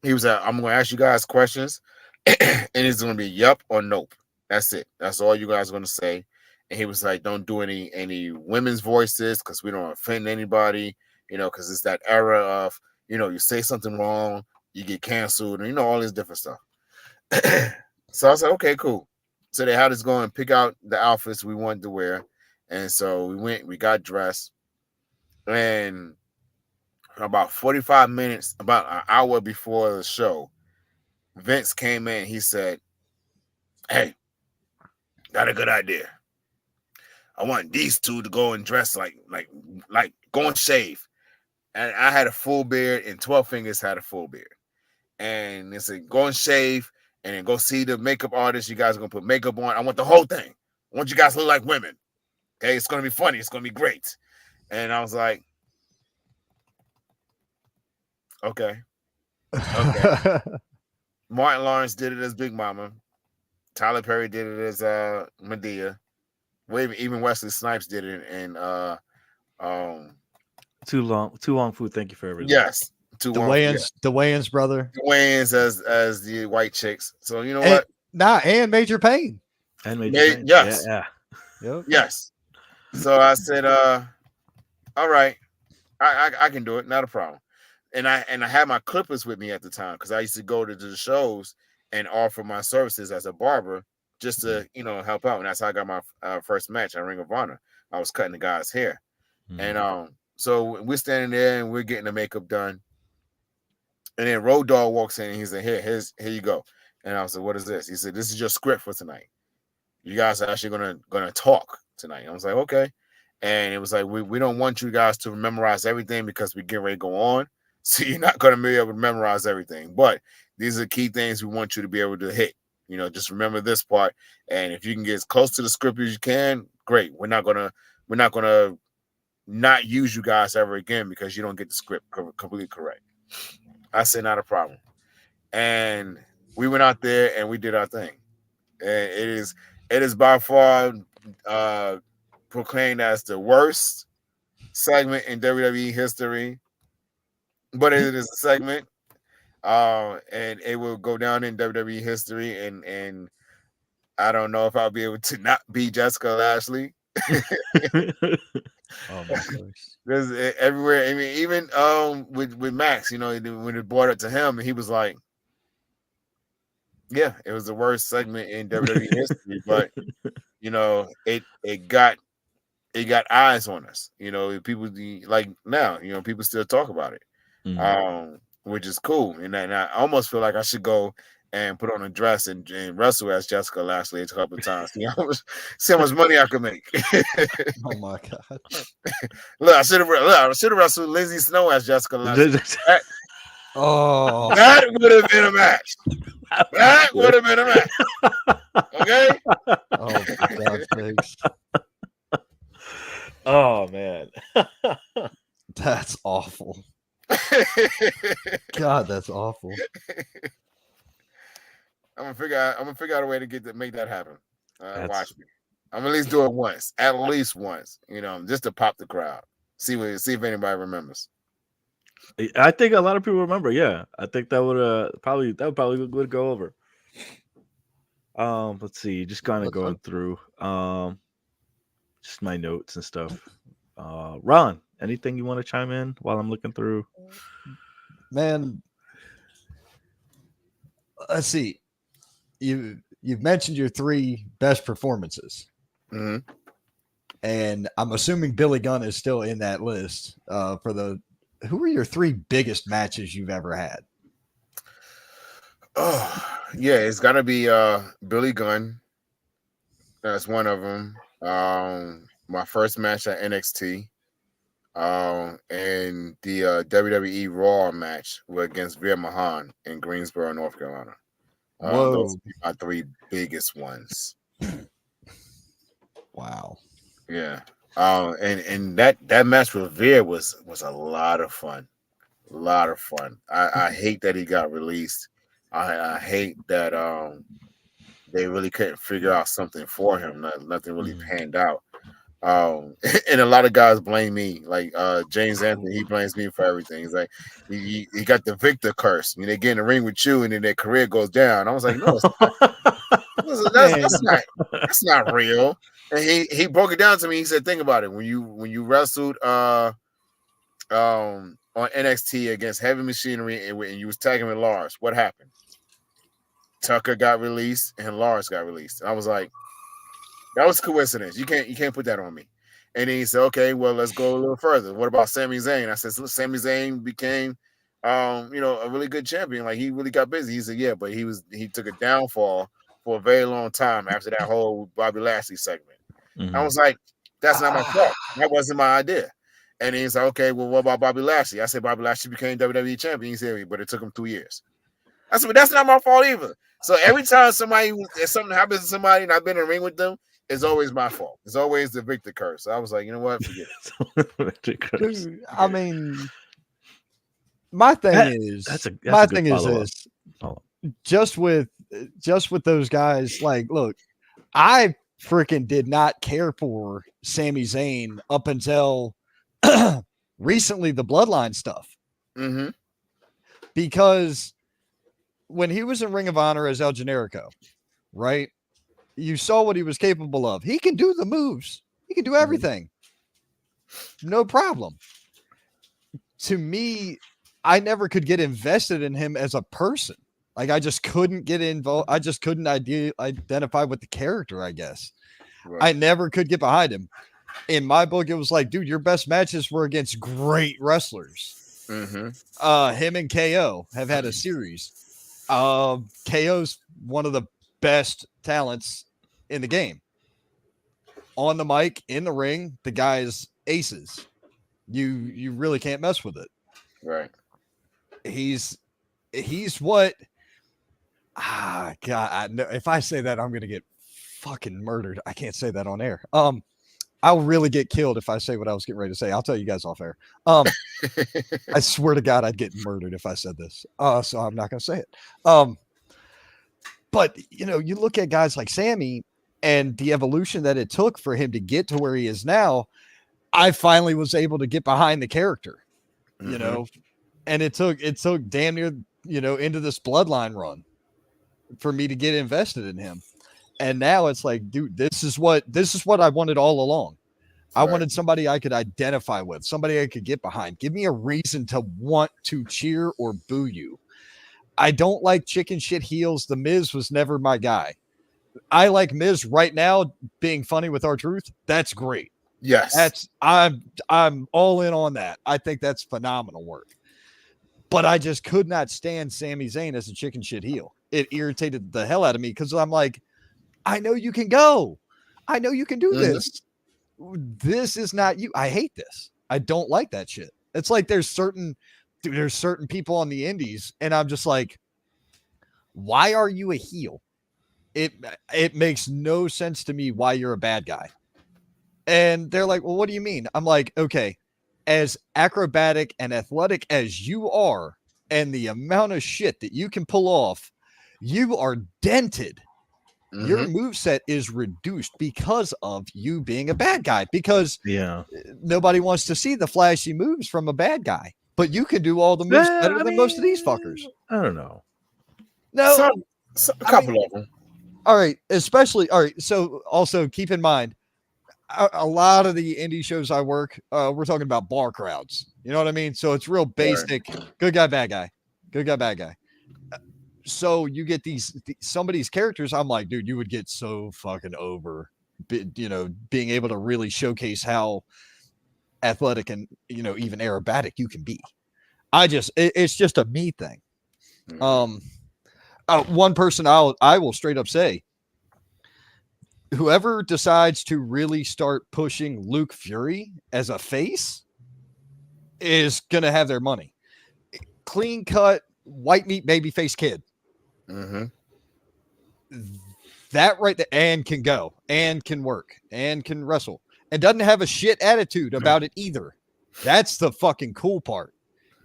he was like, "I'm going to ask you guys questions, and it's going to be "yep" or "nope." That's it. That's all you guys are going to say. And he was like, "Don't do any women's voices because we don't offend anybody, because it's that era of, you say something wrong, you get canceled, and all this different stuff." So I said, "Okay, cool." So they had us go and pick out the outfits we wanted to wear. And so we got dressed. And about 45 minutes, about an hour before the show, Vince came in. He said, "Hey, got a good idea. I want these two to go and dress like go and shave." And I had a full beard, and 12 Fingers had a full beard. And they said, "Go and shave, and then go see the makeup artist. You guys are gonna put makeup on. I want the whole thing. I want you guys to look like women. Okay, it's gonna be funny. It's gonna be great." And I was like, "Okay." Martin Lawrence did it as Big Mama. Tyler Perry did it as Medea. Even Wesley Snipes did it, and Too long food. Thank you for everything. yes, the Wayans brother, the Wayans as the white chicks. So you know what? And Major Payne. And Major Payne. Yes, Yep. yes. So I said, all right, I can do it, not a problem. And I had my clippers with me at the time because I used to go to the shows and offer my services as a barber just to help out. And that's how I got my first match at Ring of Honor. I was cutting the guy's hair, and so we're standing there and we're getting the makeup done. And then Road Dogg walks in and he said, here you go. And I was like, "What is this?" He said, "This is your script for tonight. You guys are actually gonna talk tonight." I was like, "Okay." And it was like, we don't want you guys to memorize everything because we get ready to go on. So you're not going to be able to memorize everything. But these are key things we want you to be able to hit. Just remember this part. And if you can get as close to the script as you can, great. We're not gonna not use you guys ever again because you don't get the script completely correct. I said, not a problem. And we went out there and we did our thing. And it is by far proclaimed as the worst segment in WWE history, but it is a segment, and it will go down in WWE history. And I don't know if I'll be able to not be Jessica Lashley. Oh my gosh! Because everywhere, I mean, even with Max, when it brought it to him, he was like, "Yeah, it was the worst segment in WWE history," but it got eyes on us. People like now, people still talk about it, which is cool. And I almost feel like I should go and put on a dress and wrestle as Jessica Lashley a couple of times. See how much money I could make. Oh my god! Look, I should have wrestled Lindsay Snow as Jessica Lashley. Oh, That would have been a match. That would have been a match. Okay. Oh, for God's sakes. Oh man. That's awful. God, that's awful. I'm gonna figure out a way to make that happen. Watch me. I'm gonna at least do it once, just to pop the crowd. See if anybody remembers. I think a lot of people remember. Yeah, I think that would probably go over. Let's see, just kind of going through just my notes and stuff. Ron, anything you want to chime in while I'm looking through? Man, let's see. You've mentioned your 3 best performances, and I'm assuming Billy Gunn is still in that list. Who are your 3 biggest matches you've ever had? Oh yeah, it's got to be Billy Gunn. That's one of them. My first match at NXT, and the WWE Raw match against Veer Mahan in Greensboro, North Carolina. Those are my 3 biggest ones. Wow. Yeah. And that match with Veer was a lot of fun. A lot of fun. I hate that he got released. I hate that they really couldn't figure out something for him. Nothing really panned out. And a lot of guys blame me. Like James Anthony, he blames me for everything. He's like, he got the Victor curse. They get in the ring with you, and then their career goes down. I was like, no, that's not real. And he broke it down to me. He said, think about it. When you wrestled on NXT against Heavy Machinery and you was tagging with Lars, what happened? Tucker got released and Lawrence got released. And I was like, that was coincidence. You can't put that on me. And he said, okay, well, let's go a little further. What about Sami Zayn? I said, Sami Zayn became, a really good champion. Like, he really got busy. He said, yeah, but he took a downfall for a very long time after that whole Bobby Lashley segment. Mhm. I was like, that's not my fault. That wasn't my idea. And he's like, okay, well, what about Bobby Lashley? I said, Bobby Lashley became WWE champion. He said, but it took him 2 years. I said, but that's not my fault either. So every time something happens to somebody and I've been in the ring with them, it's always my fault. It's always the victor curse. So I was like, you know what? Forget it. Dude, I mean, my thing is this. Just with those guys, like, look, I freaking did not care for Sami Zayn up until recently, the Bloodline stuff. Mm-hmm. Because when he was in Ring of Honor as El Generico, right? You saw what he was capable of. He can do the moves. He can do everything. No problem. To me, I never could get invested in him as a person. Like, I just couldn't get involved. I just couldn't identify with the character, I guess. Right. I never could get behind him. In my book, it was like, dude, your best matches were against great wrestlers. Mm-hmm. Him and KO have had a series. KO's one of the best talents in the game. On the mic, in the ring, the guy's aces. You really can't mess with it. Right. He's what God, if I say that, I'm gonna get fucking murdered. I can't say that on air. I'll really get killed if I say what I was getting ready to say. I'll tell you guys off air. I swear to God, I'd get murdered if I said this. So I'm not gonna say it. But you look at guys like Sammy and the evolution that it took for him to get to where he is now. I finally was able to get behind the character, and it took damn near, into this Bloodline run for me to get invested in him. And now it's like, dude, this is what I wanted all along. I wanted somebody I could identify with, somebody I could get behind. Give me a reason to want to cheer or boo you. I don't like chicken shit heels. The Miz was never my guy. I like Miz right now being funny with R-Truth. That's great. Yes. I'm all in on that. I think that's phenomenal work. But I just could not stand Sami Zayn as a chicken shit heel. It irritated the hell out of me because I'm like, I know you can go. I know you can do this. This is not you. I hate this. I don't like that shit. It's like there's certain people on the indies, and I'm just like, why are you a heel? It makes no sense to me why you're a bad guy. And they're like, well, what do you mean? I'm like, okay, as acrobatic and athletic as you are, and the amount of shit that you can pull off, you are dented. Mm-hmm. Your moveset is reduced because of you being a bad guy, because nobody wants to see the flashy moves from a bad guy, but you can do all the moves better than most of these fuckers. I don't know. No, a couple of them. All right. So also keep in mind, a lot of the indie shows I work, we're talking about bar crowds. You know what I mean? So it's real basic. Right. Good guy, bad guy. Good guy, bad guy. So you get some of these characters. I'm like, dude, you would get so fucking over, being able to really showcase how athletic and, even aerobatic you can be. It's just a me thing. One person I will straight up say, whoever decides to really start pushing Luke Fury as a face is going to have their money. Clean cut, white meat babyface kid. Mm-hmm. That right there, and can go, and can work, and can wrestle, and doesn't have a shit attitude about it either. That's the fucking cool part.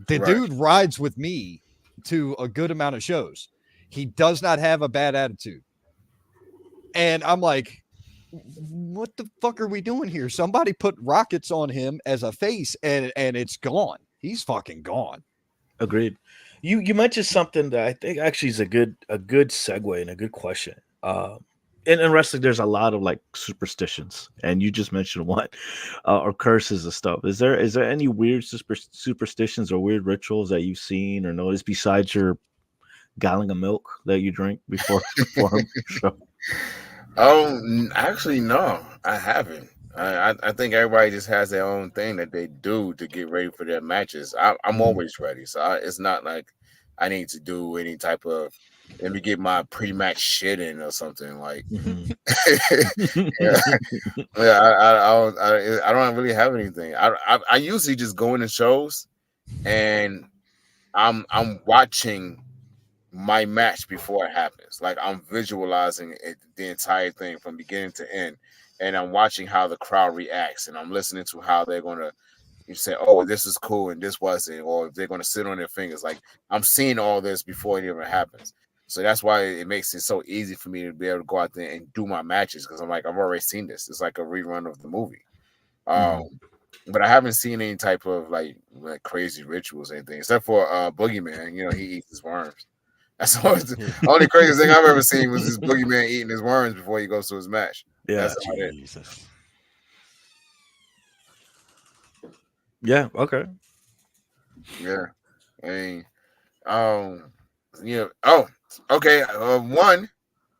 The dude rides with me to a good amount of shows. He does not have a bad attitude. And I'm like, what the fuck are we doing here? Somebody put rockets on him as a face, and it's gone. He's fucking gone. Agreed. You mentioned something that I think actually is a good segue and a good question. In wrestling, there's a lot of like superstitions, and you just mentioned one, or curses and stuff. Is there any weird superstitions or weird rituals that you've seen or noticed besides your gallon of milk that you drink before a show? Actually, no, I haven't. I think everybody just has their own thing that they do to get ready for their matches. I'm always ready, so it's not like I need to do any type of let me get my pre-match shit in or something like. Mhm. Yeah, I don't really have anything. I usually just go into shows and I'm watching my match before it happens. Like I'm visualizing it, the entire thing from beginning to end, and I'm watching how the crowd reacts, and I'm listening to how they're gonna. You say, "Oh, this is cool," and this wasn't, or if they're gonna sit on their fingers. Like I'm seeing all this before it even happens. So that's why it makes it so easy for me to be able to go out there and do my matches because I'm like I've already seen this. It's like a rerun of the movie. Um, but I haven't seen any type of like crazy rituals or anything, except for Boogeyman. You know, he eats his worms. That's always the only crazy thing I've ever seen was this Boogeyman eating his worms before he goes to his match. Yeah. That's about it. Jesus. Yeah. Okay. Yeah. I mean, yeah. Oh, okay. One,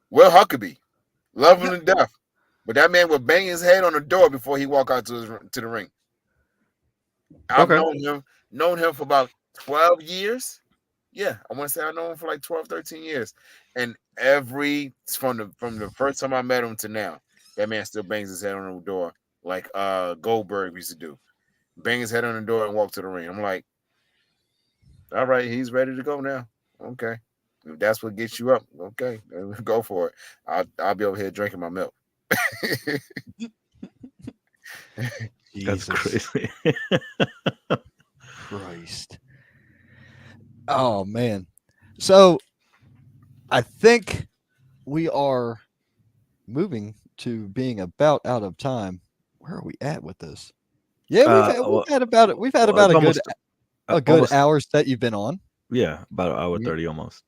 Will Huckabee, love him to death, but that man would bang his head on the door before he walk out to the ring. I've Okay. known him for about 12 years. Yeah, I want to say I know him for like 12, 13 years. And from the first time I met him to now, that man still bangs his head on the door like Goldberg used to do. Bang his head on the door and walk to the ring. I'm like, all right, he's ready to go now. Okay. If that's what gets you up, okay, go for it. I'll be over here drinking my milk. That's crazy. Christ. Oh man. So I think we are moving to being about out of time. Where are we at with this? Yeah, we've had about a almost, good almost- hour that you've been on. Yeah, about an hour Yeah. 30 almost.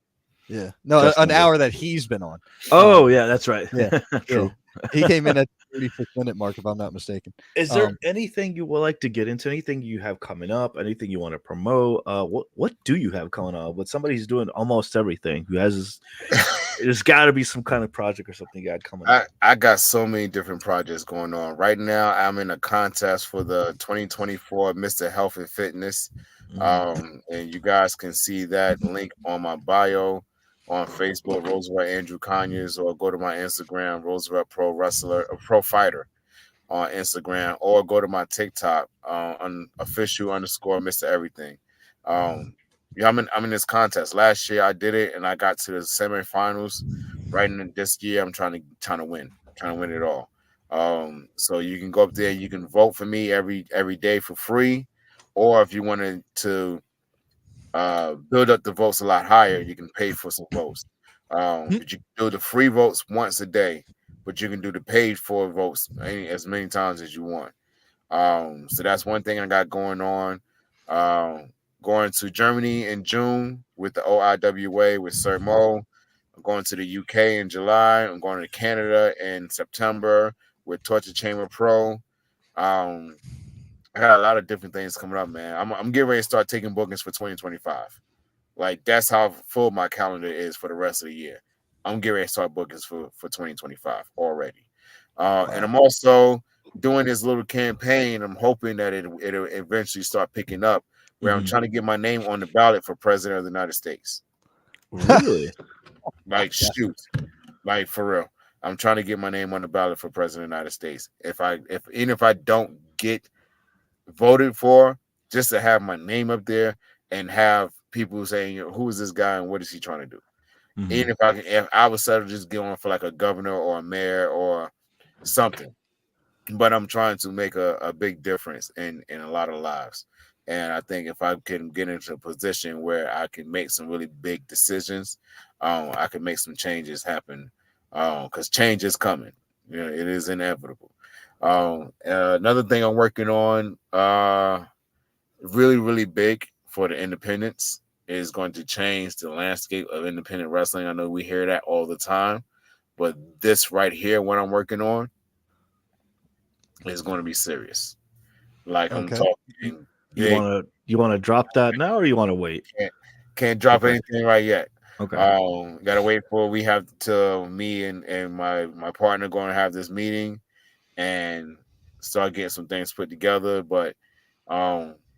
Yeah. No, Just an under. hour that he's been on. Oh, yeah, that's right. Yeah. True. He came in at the 36-minute mark, if I'm not mistaken. Is there anything you would like to get into? Anything you have coming up? Anything you want to promote? What do you have coming up? With somebody who's doing almost everything, who has there's got to be some kind of project or something you got coming up. I got so many different projects going on right now. I'm in a contest for the 2024 Mr. Health and Fitness, and you guys can see that link on my bio on Facebook, Roosevelt Andrew Conyers, or go to my Instagram, Roosevelt Pro Wrestler, Pro Fighter on Instagram, or go to my TikTok on official _, Mr. Everything. Yeah, I'm in this contest. Last year I did it and I got to the semifinals. Right in this year, I'm trying to win it all. So you can go up there, you can vote for me every day for free, or if you wanted to build up the votes a lot higher, you can pay for some votes. But you can do the free votes once a day, but you can do the paid for votes as many times as you want. So that's one thing I got going on. Going to Germany in June with the OIWA with Sir Mo. I'm going to the UK in July. I'm going to Canada in September with Torture Chamber Pro. I got a lot of different things coming up, man. I'm getting ready to start taking bookings for 2025. Like that's how full my calendar is for the rest of the year. I'm getting ready to start bookings for 2025 already. And I'm also doing this little campaign. I'm hoping that it'll eventually start picking up where I'm trying to get my name on the ballot for president of the United States. Really? Like shoot. Like for real. I'm trying to get my name on the ballot for president of the United States. If I don't get voted for, just to have my name up there and have people saying, who is this guy and what is he trying to do? Even if I would settle just going for like a governor or a mayor or something. But I'm trying to make a big difference in a lot of lives. And I think if I can get into a position where I can make some really big decisions, I can make some changes happen. Because change is coming. You know, it is inevitable. Another thing I'm working on, really, really big for the independents, is going to change the landscape of independent wrestling. I know we hear that all the time, but this right here, what I'm working on, is going to be serious. Like I'm talking. You want to drop that now, or you want to wait? Can't drop anything right yet. Okay. Gotta wait for we have to me and my partner going to have this meeting and start getting some things put together. But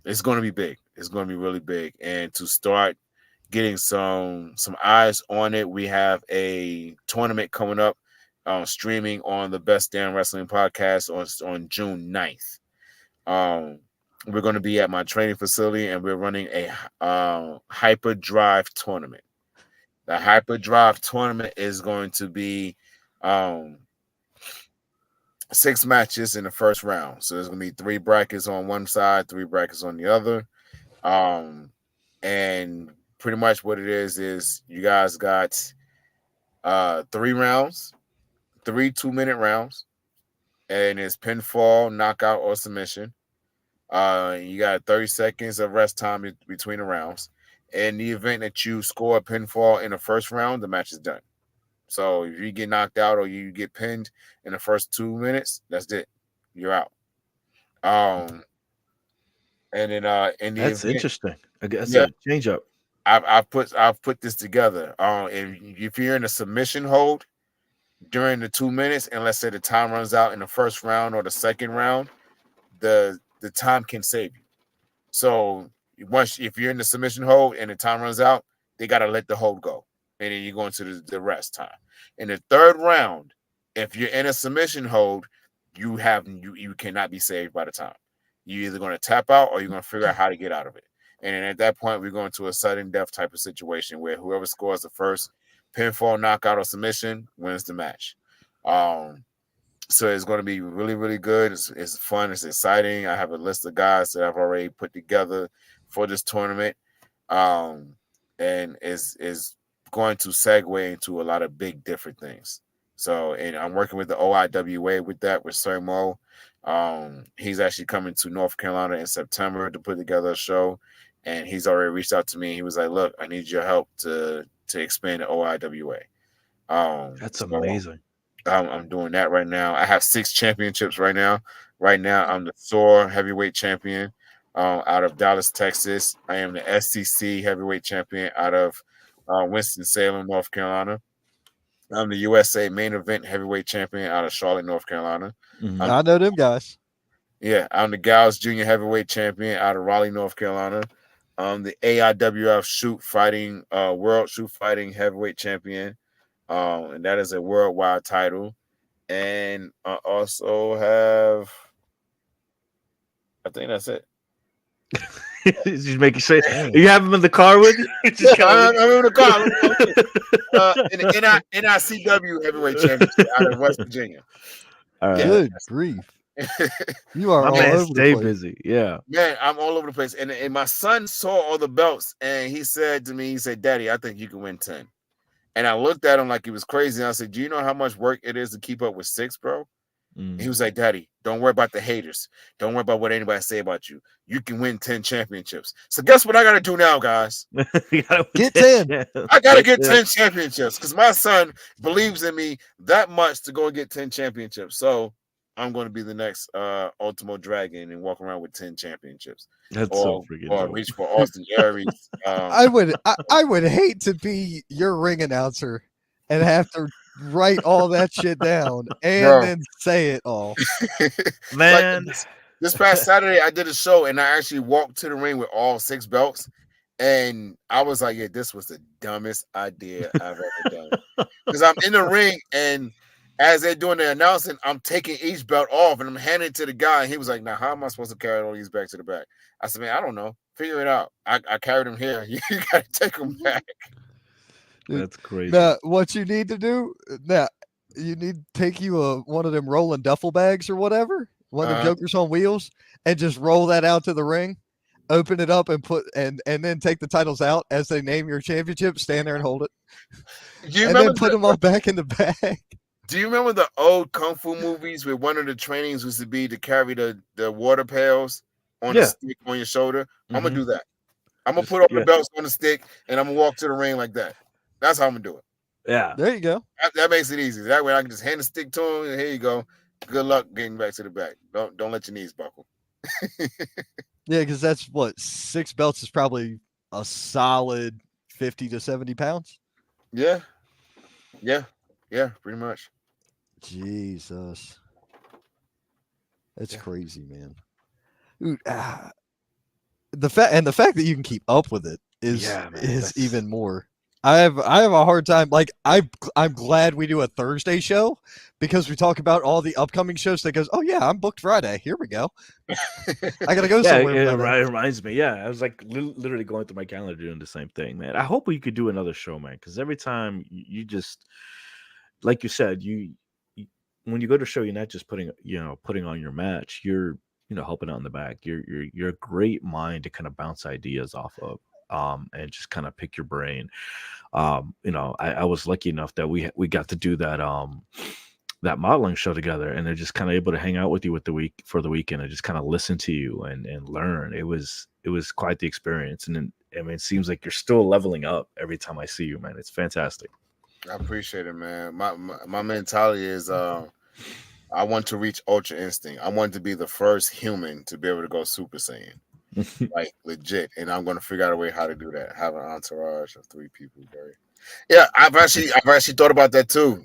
it's going to be big. It's going to be really big. And to start getting some eyes on it, we have a tournament coming up, streaming on the Best Damn Wrestling podcast on June 9th. We're going to be at my training facility and we're running a hyperdrive tournament. The hyperdrive tournament is going to be 6 matches in the first round. So there's going to be 3 brackets on one side, 3 brackets on the other. And pretty much what it is you guys got 3 rounds, 3 2-minute rounds, and it's pinfall, knockout, or submission. You got 30 seconds of rest time between the rounds. In the event that you score a pinfall in the first round, the match is done. So if you get knocked out or you get pinned in the first 2 minutes, that's it. You're out. And then in the That's event, interesting. I guess yeah, a change up. I've put this together. If you're in a submission hold during the 2 minutes, and let's say the time runs out in the first round or the second round, the time can save you. So if you're in the submission hold and the time runs out, they gotta let the hold go, and then you go into the rest time. In the third round, if you're in a submission hold, you cannot be saved by the time. You're either going to tap out or you're going to figure out how to get out of it. And then at that point, we're going to a sudden death type of situation where whoever scores the first pinfall, knockout, or submission wins the match. So it's going to be really, really good. It's fun. It's exciting. I have a list of guys that I've already put together for this tournament. And is going to segue into a lot of big different things. So, and I'm working with the OIWA with that, with Sir Mo. He's actually coming to North Carolina in September to put together a show. And he's already reached out to me. He was like, look, I need your help to expand the OIWA. That's amazing. I'm doing that right now. I have 6 championships right now. Right now, I'm the SOAR heavyweight champion out of Dallas, Texas. I am the SCC heavyweight champion out of Winston-Salem, North Carolina. I'm the USA main event heavyweight champion out of Charlotte, North Carolina. Mhm. I know them guys. Yeah, I'm the Gals Junior heavyweight champion out of Raleigh, North Carolina. I'm the AIWF World Shoot Fighting heavyweight champion. And that is a worldwide title. And I also have, I think that's it. Just make you say, you have him in the car with you? Just I'm in the car. In the NICW heavyweight championship out of West Virginia. All right. Good grief. You are My all man over stay the place. busy. Yeah. Man, I'm all over the place. And my son saw all the belts and he said to me, he said, Daddy, I think you can win 10. And I looked at him like he was crazy. And I said, do you know how much work it is to keep up with 6, bro? He was like, Daddy, don't worry about the haters. Don't worry about what anybody say about you. You can win 10 championships. So guess what I got to do now, guys? Get 10. I got to get 10 championships because my son believes in me that much to go and get 10 championships. So I'm going to be the next Ultimo Dragon and walk around with 10 championships. That's or, so freaking or dope. reach for Austin Aries. I would hate to be your ring announcer and have to write all that shit down and then say it all. Man. Like this past Saturday, I did a show and I actually walked to the ring with all 6 belts. And I was like, yeah, this was the dumbest idea I've ever done. Because I'm in the ring and as they're doing the announcing, I'm taking each belt off and I'm handing it to the guy. And he was like, now, how am I supposed to carry all these back to the back? I said, man, I don't know. Figure it out. I carried them here. You got to take them back. That's crazy. Now, what you need to do, you need to take you one of them rolling duffel bags or whatever, one of the jokers on wheels, and just roll that out to the ring, open it up and and then take the titles out as they name your championship, stand there and hold it. And then put them all back in the bag. Do you remember the old Kung Fu movies where one of the trainings was to be to carry the water pails on the stick on your shoulder? I'm going to do that. I'm going to put all the belts on the stick and I'm going to walk to the ring like that. That's how I'm going to do it. Yeah. There you go. That makes it easy. That way I can just hand the stick to him and here you go. Good luck getting back to the back. Don't let your knees buckle. Yeah, because that's what 6 belts is probably a solid 50 to 70 pounds. Yeah, yeah, yeah, pretty much. Jesus, it's Yeah, crazy, man. Dude, the fact that you can keep up with it Yeah, man. is That's even more. I have a hard time. Like I'm glad we do a Thursday show because we talk about all the upcoming shows. That goes, oh yeah, I'm booked Friday. Here we go. I gotta go yeah. somewhere Friday. It reminds me. Yeah, I was like literally going through my calendar doing the same thing, man. I hope we could do another show, man. Because every time you just like you said, you when you go to show, you're not just putting on your match. You're helping out in the back. You're a great mind to kind of bounce ideas off of. And just kind of pick your brain. I was lucky enough that we got to do that modeling show together, and they're just kind of able to hang out with you with the week for the weekend and just kind of listen to you and learn. It was quite the experience, and then, I mean, it seems like you're still leveling up every time I see you, man. It's fantastic. I appreciate it, man. My mentality is I want to reach Ultra Instinct. I want to be the first human to be able to go Super Saiyan, like legit. And I'm going to figure out a way how to do that. Have an entourage of 3 people. Very. Yeah, I've actually thought about that too.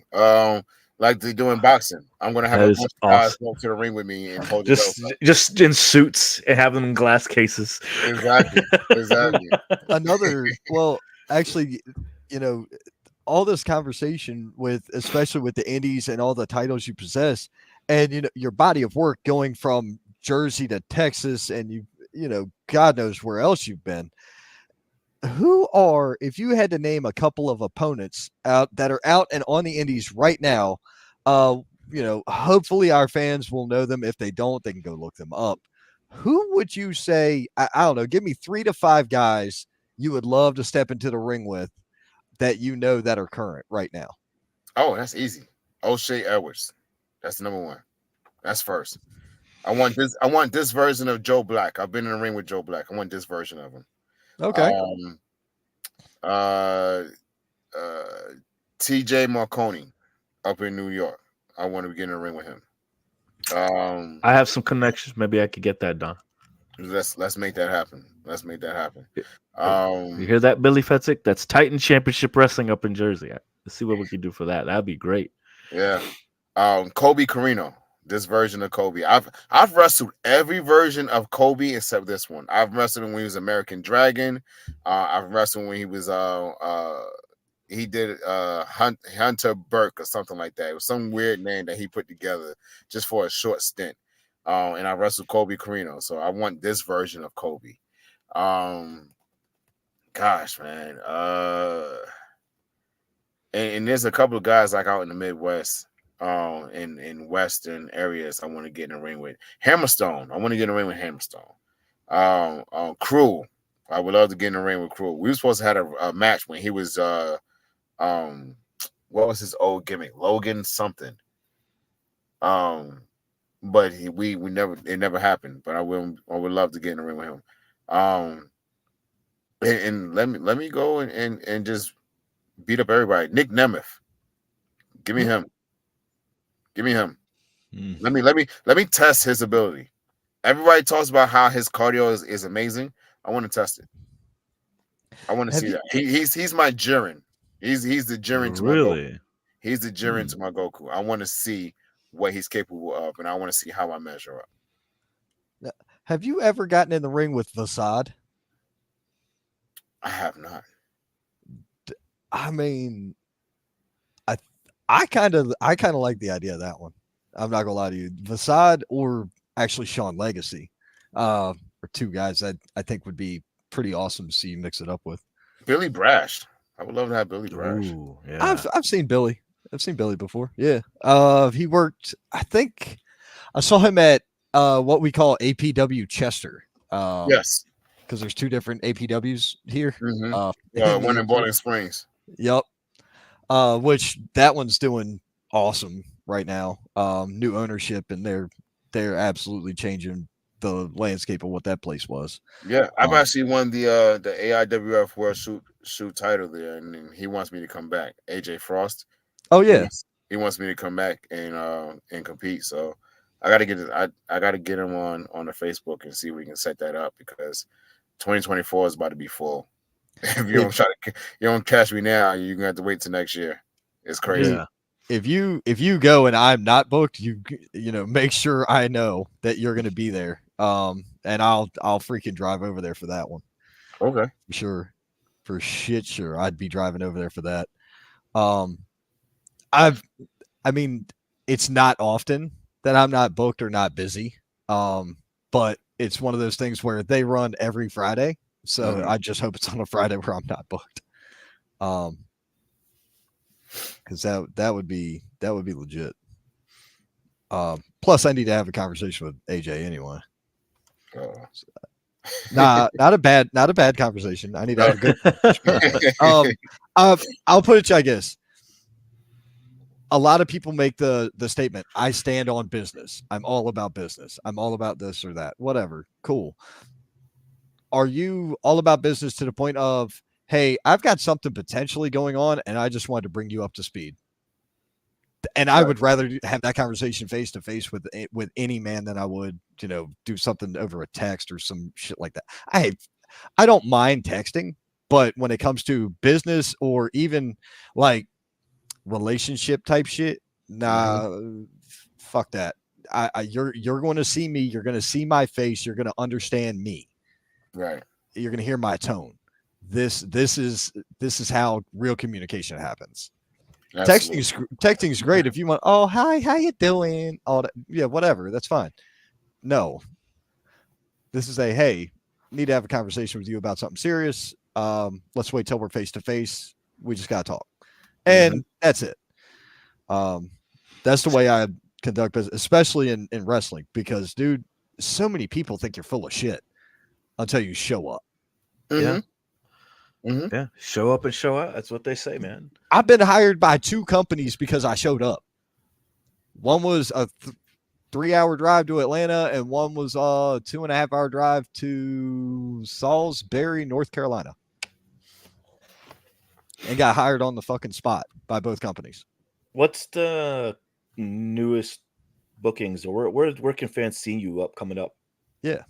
Like they do in boxing. I'm going to have That a is bunch of guys awesome. go to the ring with me and hold the belt just up. just in suits and have them in glass cases. Exactly. Dude, Exactly. another. Well, actually, you know, all this conversation with, especially with the indies and all the titles you possess, and your body of work going from Jersey to Texas, and God knows where else you've been. Who are, if you had to name a couple of opponents out that are out and on the indies right now, uh hopefully our fans will know them. If they don't, they can go look them up. Who would you say, I don't know, give me 3 to 5 guys you would love to step into the ring with, that are current right now? Oh, that's easy. O'Shea Edwards. That's number one. That's first. I want this version of Joe Black. I've been in the ring with Joe Black. I want this version of him. Okay. Um uh uh TJ Marconi up in New York. I want to get in the ring with him. Um I have some connections. Maybe I could get that done. let's make that happen. Let's make that happen. Hey, you Um hear that, Billy Fetzik? That's Titan Championship Wrestling up in Jersey. Let's see what we can do for that. That'd be great. yeah. Kobe Carino. This version of Kobe. I've wrestled every version of Kobe except this one. I've wrestled him when he was American Dragon. I've wrestled when he was he did Hunter Burke or something like that. It was some weird name that he put together just for a short stint. And I wrestled Kobe Carino, so I want this version of Kobe. Um, gosh, man. And there's a couple of guys like out in the Midwest, in Western areas I want to get in the ring with. Hammerstone. I want to get in the ring with Hammerstone. Cruel. I would love to get in the ring with Cruel. We were supposed to have a match when he was um what was his old gimmick? Logan something. Um but we never, it never happened. But I would love to get in the ring with him. Um and let me go and just beat up everybody. Nick Nemeth. Give me Hmm. him. Give me him. Mm. Let me test his ability. Everybody talks about how his cardio is amazing. I want to test it. I want to Have see you that. He's my Jiren. He's the Jiren to my Goku. Really? He's the Jiren Hmm. to my Goku. I want to see what he's capable of, and I want to see how I measure up. have you ever gotten in the ring with Vasad? I have not. I mean, I I kind of like the idea of that one. I'm not gonna lie to you. Vasad, or actually Sean Legacy, are 2 guys that I think would be pretty awesome to see you mix it up with. Billy Brash. I would love to have Billy Brash. Ooh, I've yeah. I've seen Billy. I've seen Billy before. Yeah. He worked. I think I saw him at what we call APW Chester. Yes. Because there's 2 different APWs here. Mm-hmm. In One the in Boiling Springs. Yep. Which that one's doing awesome right now. New ownership, and they're absolutely changing the landscape of what that place was. Yeah, I've Um, actually won the AIWF World Shoot title there, and he wants me to come back. AJ Frost. oh He yeah, wants he wants me to come back and compete. So I got to get it. I got to get him on the Facebook and see if we can set that up because 2024 is about to be full. If you don't catch me now, you're gonna have to wait till next year. It's crazy. Yeah. If you go and I'm not booked, you know, make sure I know that you're gonna be there. And I'll freaking drive over there for that one. Okay. Sure. For shit sure. I'd be driving over there for that. Um I mean, it's not often that I'm not booked or not busy. But it's one of those things where they run every Friday. So I just hope it's on a Friday where I'm not booked. Because that would be legit. Plus, I need to have a conversation with AJ anyway. Not a bad conversation. I need to have a good conversation. I'll put it to you, I guess. A lot of people make the statement, I stand on business. I'm all about business. I'm all about this or that. Whatever. Cool. Are you all about business to the point of, hey, I've got something potentially going on and I just wanted to bring you up to speed? And I would rather have that conversation face to face with any man than I would, you know, do something over a text or some shit like that. I don't mind texting, but when it comes to business or even like relationship type shit, nah, fuck that. You're going to see me. You're going to see my face. You're going to understand me. Right. You're going to hear my tone. This is how real communication happens. Texting is great if you want. Oh, hi, how you doing? All that, yeah, whatever. That's fine. No, this is hey, need to have a conversation with you about something serious. Let's wait till we're face to face. We just gotta talk, and that's it. That's the way I conduct business, especially in wrestling, because dude, so many people think you're full of shit until you show up. Yeah. Yeah, show up and show out. That's what they say, man. I've been hired by 2 companies because I showed up. One was a 3-hour drive to Atlanta, and one was a 2.5-hour drive to Salisbury, North Carolina, and got hired on the fucking spot by both companies. What's the newest bookings, or where can fans see you coming up? Yeah.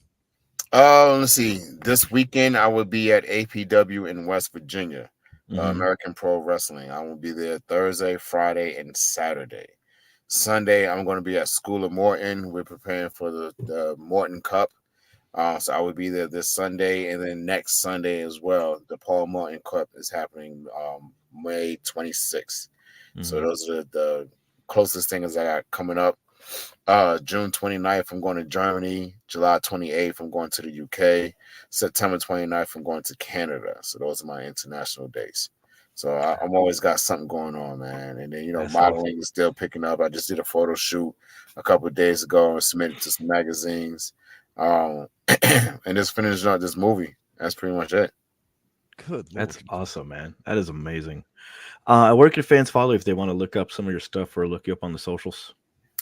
Let's see. This weekend I will be at APW in West Virginia, American Pro Wrestling. I will be there Thursday, Friday, and Saturday. Sunday I'm going to be at School of Morton. We're preparing for the Morton Cup. So I will be there this Sunday, and then next Sunday as well. The Paul Morton Cup is happening May 26th. So those are the closest things I got coming up. June 29th, I'm going to Germany. July 28th, I'm going to the UK. September 29th, I'm going to Canada. So those are my international dates. So I'm always got something going on, man. And then, you know, that's modeling is still picking up. I just did a photo shoot a couple of days ago and submitted to some magazines. And just finished up this movie. That's pretty much it. Good. That's awesome, man. That is amazing. Where can fans follow if they want to look up some of your stuff or look you up on the socials?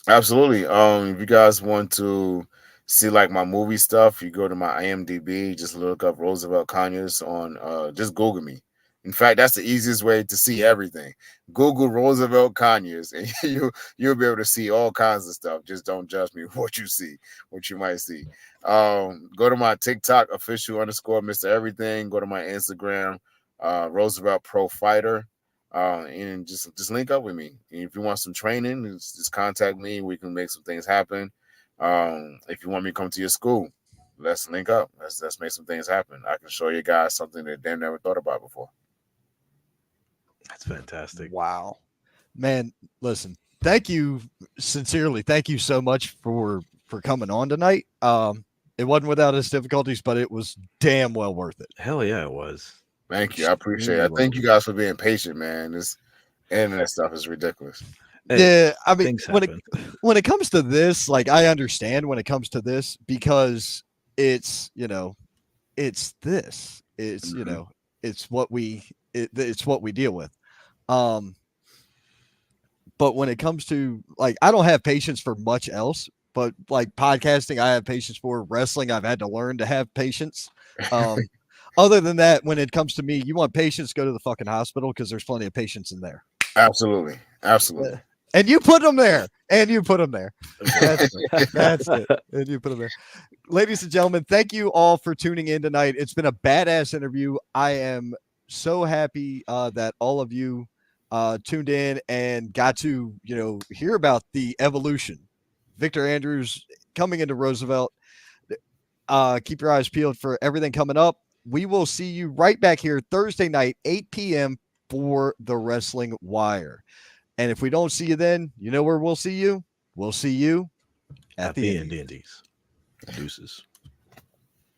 Absolutely. If you guys want to see like my movie stuff, you go to my IMDb, just look up Roosevelt Conyers on just Google me. In fact, that's the easiest way to see everything. Google Roosevelt Conyers, and you'll be able to see all kinds of stuff. Just don't judge me what you see, what you might see. Go to my TikTok, official_Mr. Everything. Go to my Instagram, Roosevelt Pro Fighter. And just link up with me. And if you want some training, just contact me. We can make some things happen. If you want me to come to your school, let's link up. Let's make some things happen. I can show you guys something that they never thought about before. That's fantastic. Wow, man. Listen, thank you sincerely. Thank you so much for coming on tonight. It wasn't without its difficulties, but it was damn well worth it. Hell yeah, it was. Thank you. I appreciate it. Thank you guys for being patient, man. This internet stuff is ridiculous. Hey, yeah, I mean, when it comes to this, like, I understand when it comes to this because it's, you know, it's this. It's, you know, it's what we deal with. But when it comes to, like, I don't have patience for much else, but like podcasting, I have patience for. Wrestling, I've had to learn to have patience. Other than that, when it comes to me, you want patience, go to the fucking hospital because there's plenty of patience in there. Absolutely. And you put them there. And you put them there. That's it. And you put them there. Ladies and gentlemen, thank you all for tuning in tonight. It's been a badass interview. I am so happy that all of you tuned in and got to, hear about the evolution. Victor Andrews coming into Roosevelt. Keep your eyes peeled for everything coming up. We will see you right back here Thursday night, 8 p.m. for the Wrestling Wire. And if we don't see you then, you know where we'll see you? We'll see you at the Indies. Deuces.